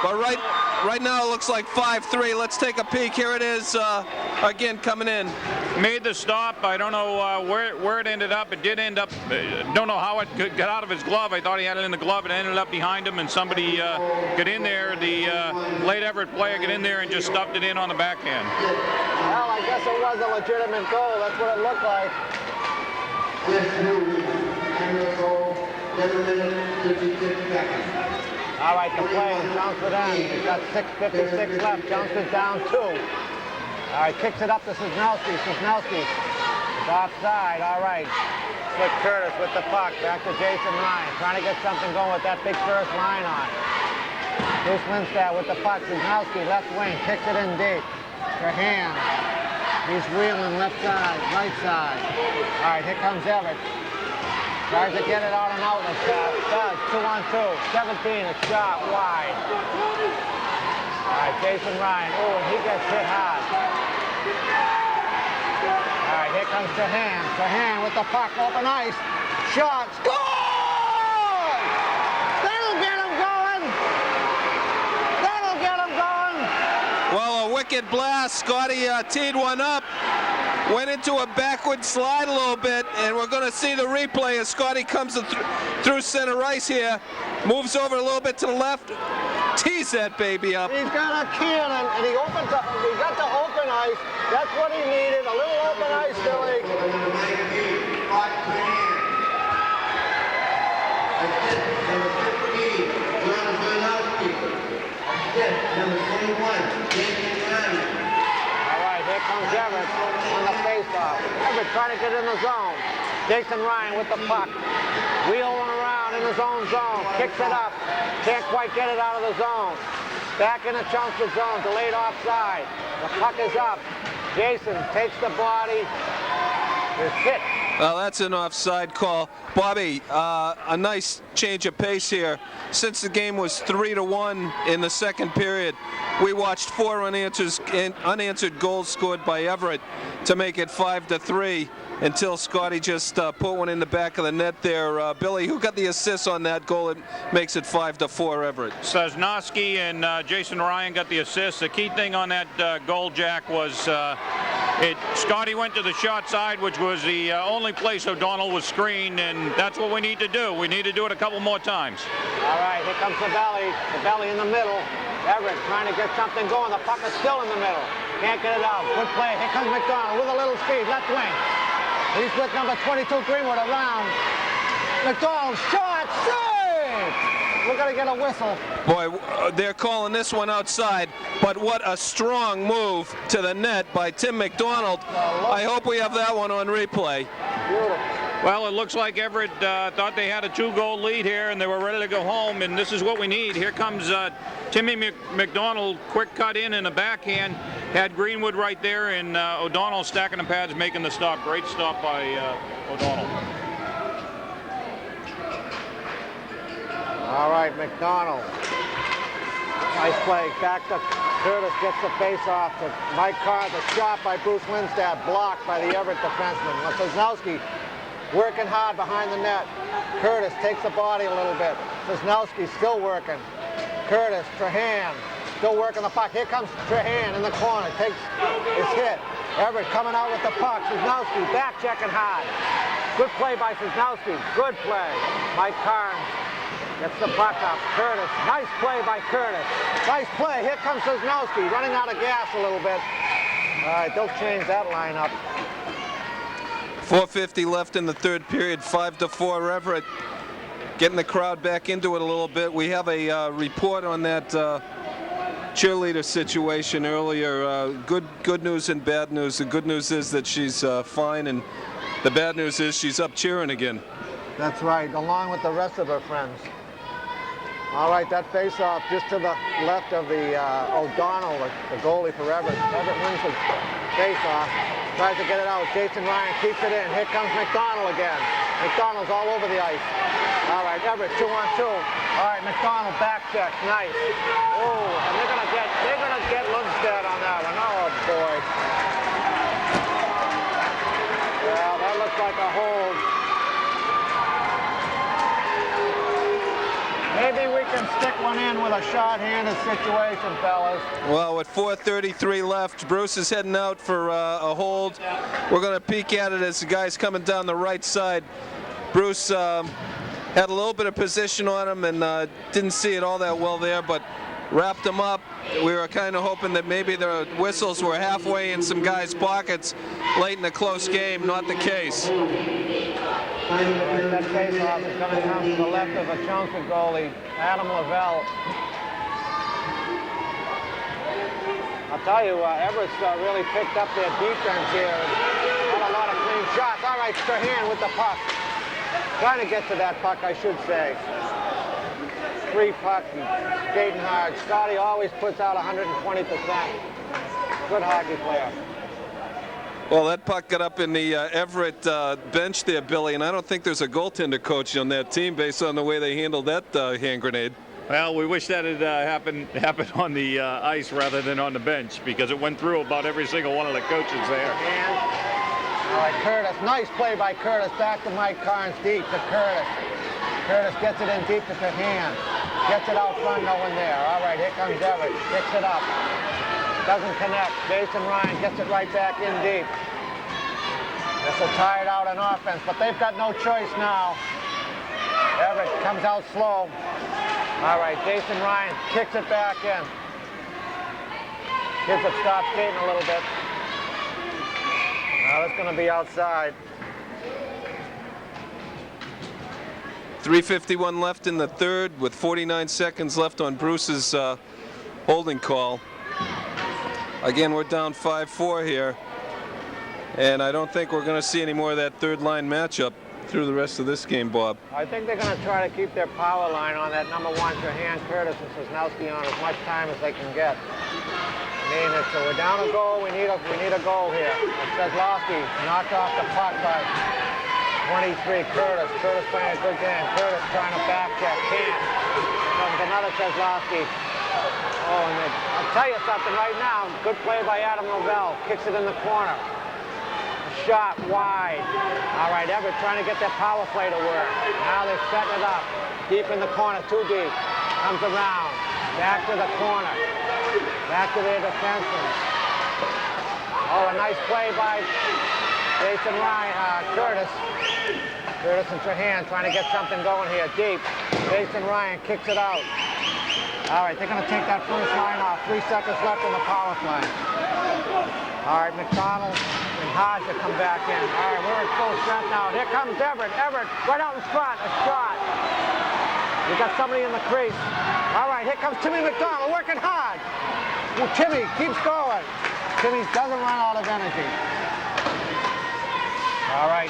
But right now it looks like 5-3. Let's take a peek. Here it is again coming in. Made the stop. I don't know where it ended up. It did end up, don't know how it got out of his glove. I thought he had it in the glove. It ended up behind him, and somebody got in there. The late Everett player got in there and just stuffed it in on the backhand. Well, I guess it was a legitimate goal. That's what it looked like. This move, and goal, 7 minutes, 56 seconds. All right, the play is Chelmsford end. He's got 6:56 left. Chelmsford down 2. All right, kicks it up to Sosnowski. Sosnowski is offside. All right. Slick Curtis with the puck. Back to Jason Ryan. Trying to get something going with that big first line on. Bruce Lindstad with the puck. Sosnowski left wing. Kicks it in deep. Strahan. He's reeling left side, right side. All right, here comes Everett. Tries to get it on an outlet pass. Does. 2-on-2. 17. A shot wide. All right, Jason Ryan. Oh, and he gets hit hard. All right, here comes Strahan. Strahan with the puck. Open ice. Shot. Score! That'll get him going. That'll get him going. Well, a wicked blast. Scotty teed one up. Went into a backward slide a little bit, and we're going to see the replay as Scotty comes through center ice here. Moves over a little bit to the left. Tees that baby up. He's got a cannon, and he got the open ice. That's what he needed, a little open ice, Billy. Number 19, Scott Graham. Assist, number 15, John Zernowski. Assist, number 21, Jason Ryan. All right, here comes Everett on the faceoff. Everett trying to get in the zone. Jason Ryan with the puck. Wheeling around in his own zone. Kicks it up. Can't quite get it out of the zone. Back in the Chelmsford zone. Delayed offside. The puck is up. Jason takes the body. Is hit. Well, that's an offside call. Bobby, a nice change of pace here. Since the game was 3-1 in the second period, we watched 4 unanswered goals scored by Everett to make it 5-3 until Scotty just put one in the back of the net there. Billy, who got the assist on that goal? It makes it 5-4 Everett. Sosnowski and Jason Ryan got the assist. The key thing on that goal, Jack, was Scotty went to the shot side, which was the only place O'Donnell was screened, and that's what we need to do. We need to do it a couple more times. All right, here comes the belly in the middle. Everett trying to get something going. The puck is still in the middle. Can't get it out. Good play. Here comes McDonald with a little speed. Left wing. He's with number 22 Greenwood around. McDonald shot. Save! We're going to get a whistle. Boy, they're calling this one outside, but what a strong move to the net by Tim McDonald. I hope we have that one on replay. Beautiful. Well, it looks like Everett thought they had a 2-goal lead here, and they were ready to go home, and this is what we need. Here comes Timmy McDonald, quick cut in and a backhand. Had Greenwood right there, and O'Donnell stacking the pads, making the stop. Great stop by O'Donnell. All right, McDonald. Nice play. Back to Curtis, gets the face off to Mike Carr. The shot by Bruce Lindstad, blocked by the Everett defenseman. Sosnowski working hard behind the net. Curtis takes the body a little bit. Sosnowski still working. Curtis, Strahan, still working the puck. Here comes Strahan in the corner. Is hit. Everett coming out with the puck. Sosnowski back checking hard. Good play by Sosnowski. Good play. Mike Carnes gets the puck up. Curtis. Nice play by Curtis. Nice play. Here comes Sosnowski running out of gas a little bit. All right, they'll change that lineup. 4:50 left in the third period, 5-4 Everett. Getting the crowd back into it a little bit. We have a report on that cheerleader situation earlier. Good news and bad news. The good news is that she's fine, and the bad news is she's up cheering again. That's right, along with the rest of her friends. All right, that face-off just to the left of the O'Donnell, the goalie for Everett. Everett wins the face-off, tries to get it out. Jason Ryan keeps it in. Here comes McDonald again. McDonald's all over the ice. All right, Everett 2-on-2. All right, McDonald back check, nice. Oh, and they're gonna get Lundstedt on that one. Oh boy. Well, that looks like a hold. Maybe we can stick one in with a short-handed situation, fellas. Well, with 4:33 left, Bruce is heading out for a hold. We're going to peek at it as the guy's coming down the right side. Bruce had a little bit of position on him and didn't see it all that well there, but wrapped him up. We were kind of hoping that maybe the whistles were halfway in some guys' pockets late in a close game. Not the case. That face-off is going to come to the left of the Chelmsford goalie, Adam Lavelle. I'll tell you, Everett's really picked up their defense here. Had a lot of clean shots. All right, Strahan with the puck. Trying to get to that puck, I should say. Free puck, skating hard. Scotty always puts out 120%. Good hockey player. Well, that puck got up in the Everett bench there, Billy, and I don't think there's a goaltender coach on that team based on the way they handled that hand grenade. Well, we wish that had happened on the ice rather than on the bench, because it went through about every single one of the coaches there. All right, Curtis. Nice play by Curtis. Back to Mike Carnes, deep to Curtis. Curtis gets it in deep to Strahan. Gets it out front, no one there. All right, here comes Everett. Picks it up. Doesn't connect. Jason Ryan gets it right back in deep. This is tired out on offense, but they've got no choice now. Everett comes out slow. All right, Jason Ryan kicks it back in. Kids have stopped skating a little bit. Now it's going to be outside. 3:51 left in the third with 49 seconds left on Bruce's holding call. Again, we're down 5-4 here, and I don't think we're going to see any more of that third line matchup through the rest of this game, Bob. I think they're going to try to keep their power line on that number one, Strahan, Curtis, and Sosnowski on as much time as they can get. I mean, we're down a goal. We need a goal here. Sosnowski knocked off the puck by 23. Curtis playing a good game. Curtis trying to back check, can't. Comes another Sosnowski. Oh, and I'll tell you something right now. Good play by Adam Lavelle. Kicks it in the corner. A shot wide. All right, Everett trying to get their power play to work. Now they're setting it up. Deep in the corner, too deep. Comes around. Back to the corner. Back to their defenseman. Oh, a nice play by Jason Ryan, Curtis. Curtis and Strahan trying to get something going here. Deep. Jason Ryan kicks it out. All right, they're going to take that first line off. 3 seconds left in the power play. All right, McDonald and Hodge come back in. All right, we're at full strength now. Here comes Everett. Everett right out in front. A shot. We got somebody in the crease. All right, here comes Timmy McDonald working hard. Well, Timmy keeps going. Timmy doesn't run out of energy. All right.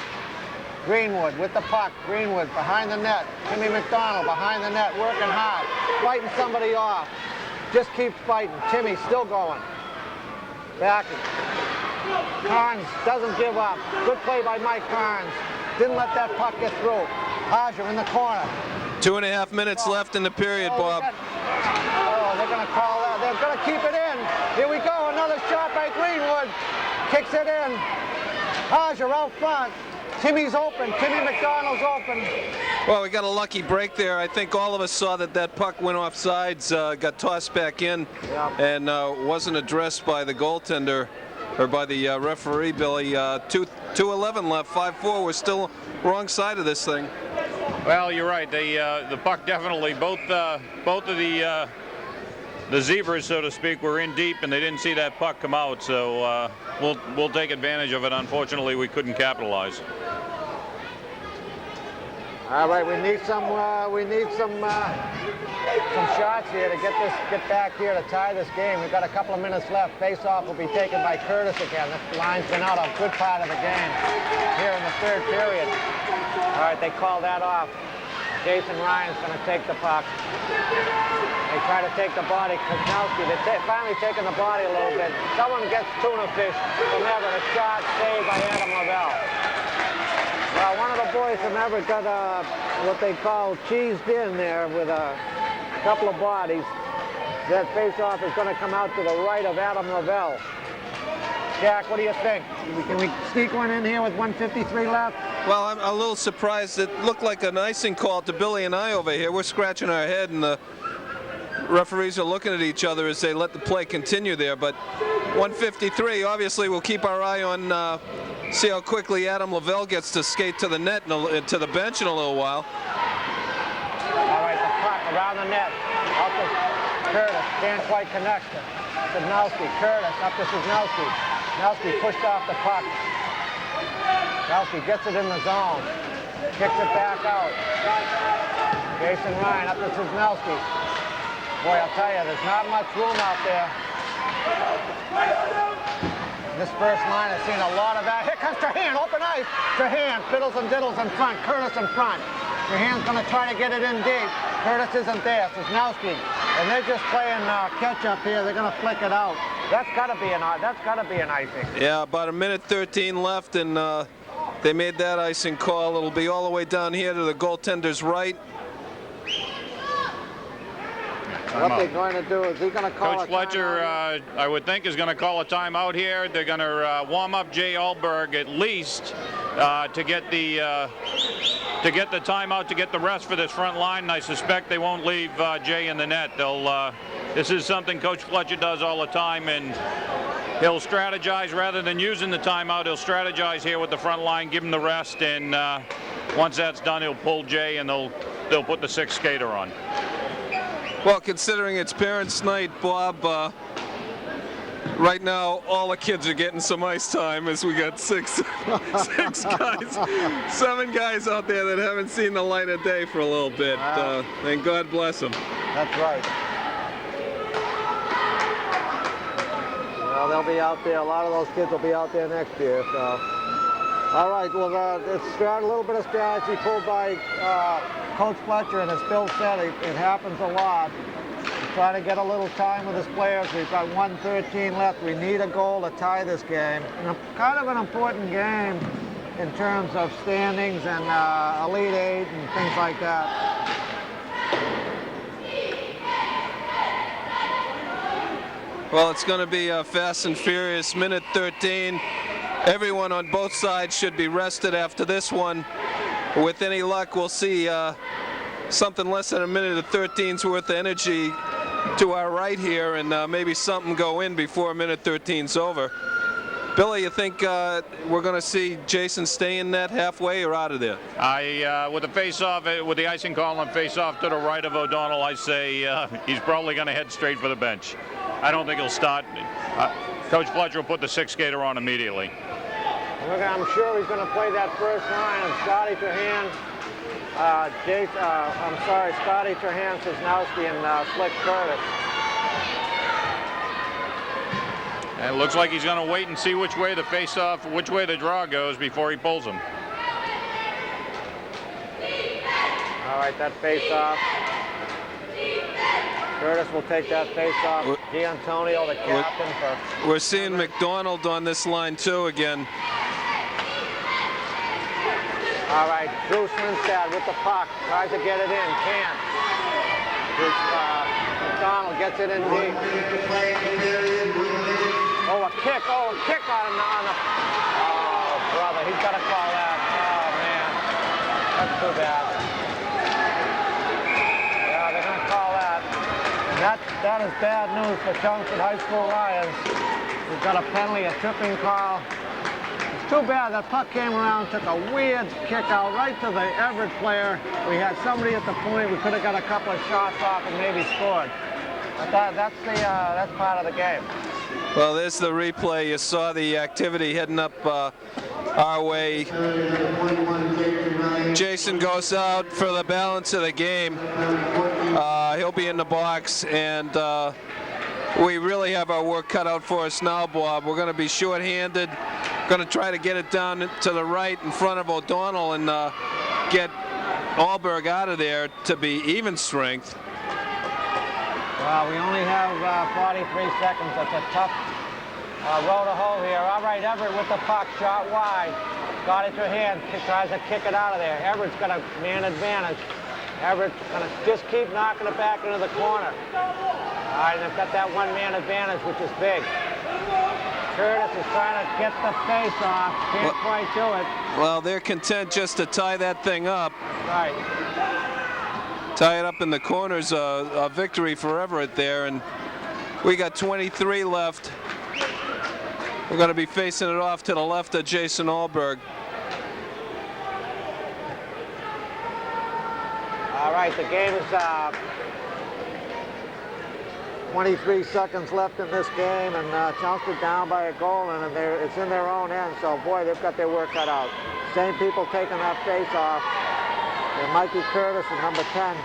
Greenwood with the puck. Greenwood behind the net. Timmy McDonald behind the net, working hard, fighting somebody off. Just keeps fighting. Timmy still going. Backing. Carnes doesn't give up. Good play by Mike Carnes. Didn't let that puck get through. Hodger in the corner. 2.5 minutes left in the period, Bob. They're going to call that. They're going to keep it in. Here we go. Another shot by Greenwood. Kicks it in. Hodger out front. Timmy's open. Timmy McDonald's open. Well, we got a lucky break there. I think all of us saw that puck went off sides, got tossed back in, and wasn't addressed by the goaltender or by the referee, Billy. 2:11 left, 5-4. We're still wrong side of this thing. Well, you're right. The puck definitely, both of the zebras, so to speak, were in deep, and they didn't see that puck come out. So we'll take advantage of it. Unfortunately, we couldn't capitalize. All right, we need some shots here to get back here to tie this game. We've got a couple of minutes left. Face-off will be taken by Curtis again. This line's been out a good part of the game here in the third period. All right, they call that off. Jason Ryan's going to take the puck. They try to take the body. Kozlowski, they're finally taking the body a little bit. Someone gets tuna fish from Everett. A shot saved by Adam Lavelle. Well, one of the boys from Everett got what they call cheesed in there with a couple of bodies. That face-off is going to come out to the right of Adam Lavelle. Jack, what do you think? Can we sneak one in here with 1:53 left? Well, I'm a little surprised. It looked like an icing call to Billy and I over here. We're scratching our head, and the referees are looking at each other as they let the play continue there. But 1:53, obviously, we'll keep our eye on see how quickly Adam Lavelle gets to skate to the net and to the bench in a little while. All right, the puck around the net. Up to Curtis. Can't quite connect it. Kozlowski. Curtis up to Kozlowski. Kozlowski pushed off the puck. Kozlowski gets it in the zone. Kicks it back out. Jason Ryan up to Kozlowski. Boy, I'll tell you, there's not much room out there. This first line has seen a lot of that. Here comes Trahan, open ice. Trahan, fiddles and diddles in front. Curtis in front. Trahan's going to try to get it in deep. Curtis isn't there. Kozlowski. And they're just playing catch-up here. They're going to flick it out. That's got to be an icing. Yeah, about 1:13 left, and they made that icing call. It'll be all the way down here to the goaltender's right. What they're going to do is he's going to call Coach Fletcher, I would think, is going to call a timeout here. They're going to warm up Jay Alberg at least to get the timeout, to get the rest for this front line. And I suspect they won't leave Jay in the net. They'll. This is something Coach Fletcher does all the time, and he'll strategize rather than using the timeout. He'll strategize here with the front line, give him the rest, and once that's done, he'll pull Jay and they'll put the sixth skater on. Well, considering it's parents' night, Bob, right now all the kids are getting some ice time as we got six guys, 7 guys out there that haven't seen the light of day for a little bit. And God bless them. That's right. Well, they'll be out there. A lot of those kids will be out there next year. So, all right. Well, it's a little bit of strategy pulled by Coach Fletcher, and as Bill said, it happens a lot. He's trying to get a little time with his players. We've got 1:13 left. We need a goal to tie this game. And kind of an important game in terms of standings and Elite Eight and things like that. Well, it's going to be a fast and furious 1:13. Everyone on both sides should be rested after this one. With any luck, we'll see something less than 1:13's worth of energy to our right here, and maybe something go in before 1:13's over. Billy, you think we're going to see Jason stay in net halfway or out of there? With the face-off, with the icing call and face-off to the right of O'Donnell, I say he's probably going to head straight for the bench. I don't think he'll start. Coach Fletcher will put the sixth skater on immediately. I'm sure he's going to play that first line of Scotty Trahan, Scotty Trahan, Kozlowski, and Slick Curtis. And it looks like he's going to wait and see which way the face-off, which way the draw goes before he pulls him. All right, that face-off. Curtis will take that face-off. D'Antonio, the captain. We're seeing McDonald on this line, too, again. All right, Bruce Lindstad with the puck. Tries to get it in. Can't. McDonald gets it in deep. Oh, a kick. Oh, a kick on the... Oh, brother, he's got to call that. Oh, man. That's too bad. Yeah, they're going to call that. That is bad news for Chelmsford High School Lions. We've got a penalty, a tripping call. It's too bad that puck came around, took a weird kick out right to the Everett player. We had somebody at the point. We could have got a couple of shots off and maybe scored. But that's part of the game. Well, there's the replay. You saw the activity heading up our way. Jason goes out for the balance of the game. He'll be in the box, and we really have our work cut out for us now, Bob. We're going to be short-handed. Going to try to get it down to the right in front of O'Donnell and get Alberg out of there to be even strength. Well, we only have 43 seconds. That's a tough row to hoe here. All right, Everett with the puck, shot wide. Got it to hand, tries to kick it out of there. Everett's got a man advantage. Everett's gonna just keep knocking it back into the corner. All right, they've got that one-man advantage, which is big. Curtis is trying to get the face off. Can't quite do it. Well, they're content just to tie that thing up. Right. Tie it up in the corners, a victory for Everett there, and we got 23 left. We're going to be facing it off to the left of Jason Alberg. All right, the game is 23 seconds left in this game, and Chelmsford down by a goal, and it's in their own end, so boy, they've got their work cut out. Same people taking that face off. And Mikey Curtis is number 10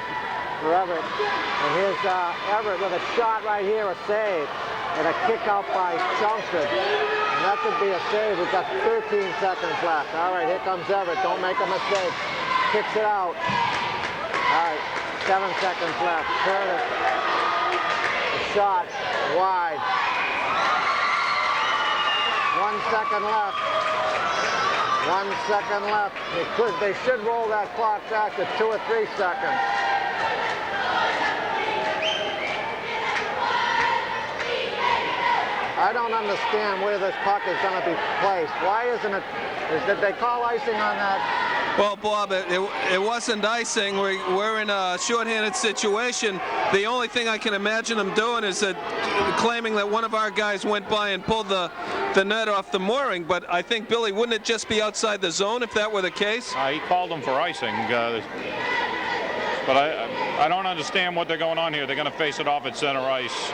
for Everett. And here's Everett with a shot right here, a save, and a kick out by Chelmsford. And that could be a save. We've got 13 seconds left. All right, here comes Everett. Don't make a mistake. Kicks it out. All right, 7 seconds left. Curtis, a shot, wide. 1 second left. 1 second left. They should roll that clock back to 2 or 3 seconds. I don't understand where this puck is going to be placed. Why isn't it? Did they call icing on that? Well, Bob, it wasn't icing. We're in a shorthanded situation. The only thing I can imagine them doing is claiming that one of our guys went by and pulled the net off the mooring. But I think, Billy, wouldn't it just be outside the zone if that were the case? He called them for icing. But I don't understand what they're going on here. They're going to face it off at center ice.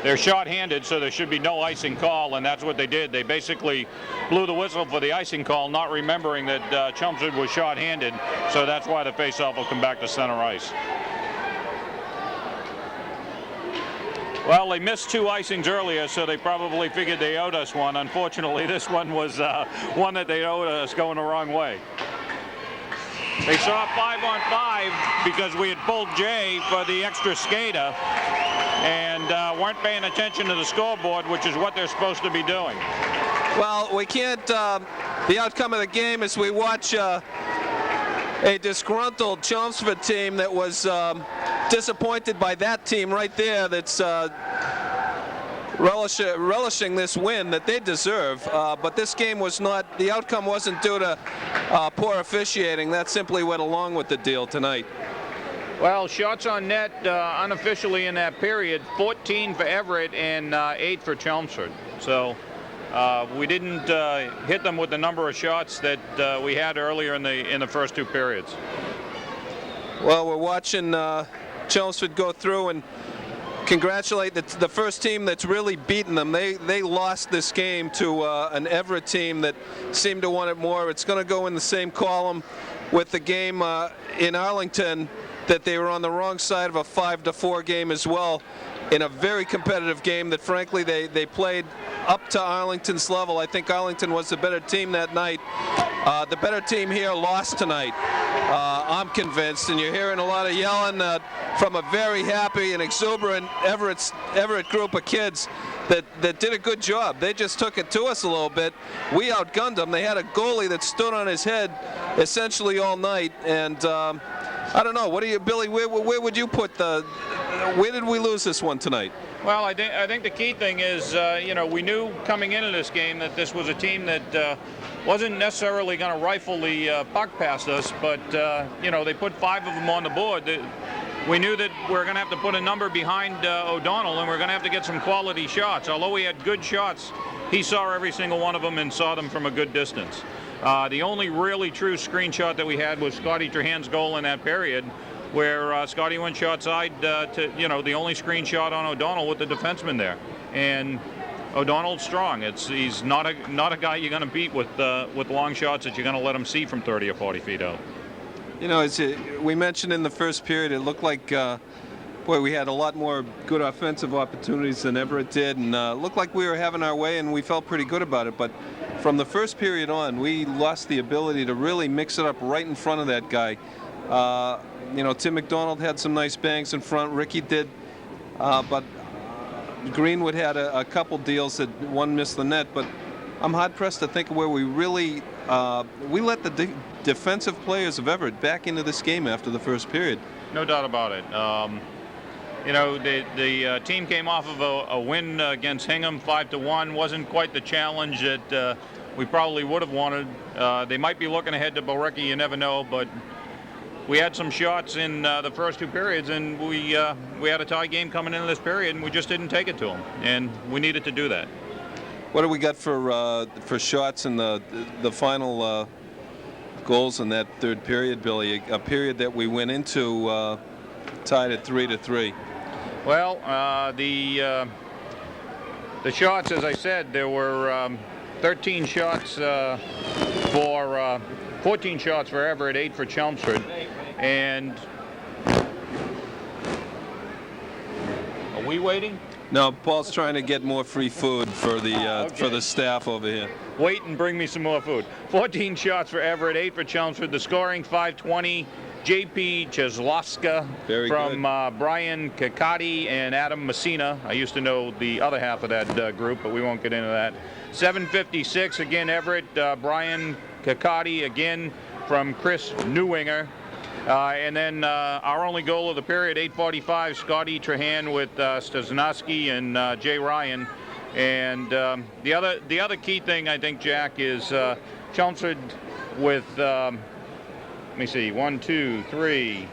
They're short-handed, so there should be no icing call, and that's what they did. They basically blew the whistle for the icing call, not remembering that Chelmsford was short-handed, so that's why the face-off will come back to center ice. Well, they missed 2 icings earlier, so they probably figured they owed us one. Unfortunately, this one was one that they owed us going the wrong way. They saw 5-on-5 because we had pulled Jay for the extra skater and weren't paying attention to the scoreboard, which is what they're supposed to be doing. Well, we can't. The outcome of the game is we watch a disgruntled Chelmsford team that was disappointed by that team right there that's relishing this win that they deserve. But this game was not, the outcome wasn't due to poor officiating. That simply went along with the deal tonight. Well, shots on net unofficially in that period, 14 for Everett and 8 for Chelmsford. So we didn't hit them with the number of shots that we had earlier in the first 2 periods. Well, we're watching Chelmsford go through and congratulate the first team that's really beaten them. They lost this game to an Everett team that seemed to want it more. It's going to go in the same column with the game in Arlington, that they were on the wrong side of a 5-4 game as well, in a very competitive game that frankly they played up to Arlington's level. I think Arlington was the better team that night. The better team here lost tonight, I'm convinced, and you're hearing a lot of yelling from a very happy and exuberant Everett group of kids that did a good job. They just took it to us a little bit. We outgunned them. They had a goalie that stood on his head essentially all night, and I don't know. What do you, Billy? Where would you put where did we lose this one tonight? Well, I think the key thing is, we knew coming into this game that this was a team that wasn't necessarily going to rifle the puck past us, but they put 5 of them on the board. We knew that we're going to have to put a number behind O'Donnell, and we're going to have to get some quality shots. Although we had good shots, he saw every single one of them and saw them from a good distance. The only really true screenshot that we had was Scotty Trahan's goal in that period, where Scotty went shot side to, the only screenshot on O'Donnell with the defenseman there. And O'Donnell's strong. He's not a guy you're going to beat with long shots that you're going to let him see from 30 or 40 feet out. As we mentioned in the first period, it looked like, we had a lot more good offensive opportunities than Everett did, and looked like we were having our way, and we felt pretty good about it. But from the first period on, we lost the ability to really mix it up right in front of that guy. You know, Tim McDonald had some nice bangs in front. Ricky did, but Greenwood had a couple deals that one missed the net. But I'm hard pressed to think of where we really we let the defensive players of Everett back into this game after the first period. No doubt about it. You know, the team came off of a win against Hingham, 5-1. Wasn't quite the challenge that we probably would have wanted. They might be looking ahead to Billerica, you never know, but we had some shots in the first two periods, and we had a tie game coming into this period, and we just didn't take it to them, and we needed to do that. What do we got for shots in the final goals in that third period, Billy? A period that we went into tied at 3-3. Well, the shots, as I said, there were 13 shots for 14 shots for Everett, 8 for Chelmsford, and are we waiting? No, Paul's trying to get more free food for the staff over here. Wait and bring me some more food. 14 shots for Everett, 8 for Chelmsford. The scoring 520. J.P. Cheslowska from Brian Kakati and Adam Messina. I used to know the other half of that group, but we won't get into that. 756 again, Everett. Brian Kakati again from Chris Newinger. And then our only goal of the period, 8:45, Scotty Trahan with Stasnowski and Jay Ryan. And the other key thing, I think, Jack, is Chelmsford with, let me see, 1, 2, 3,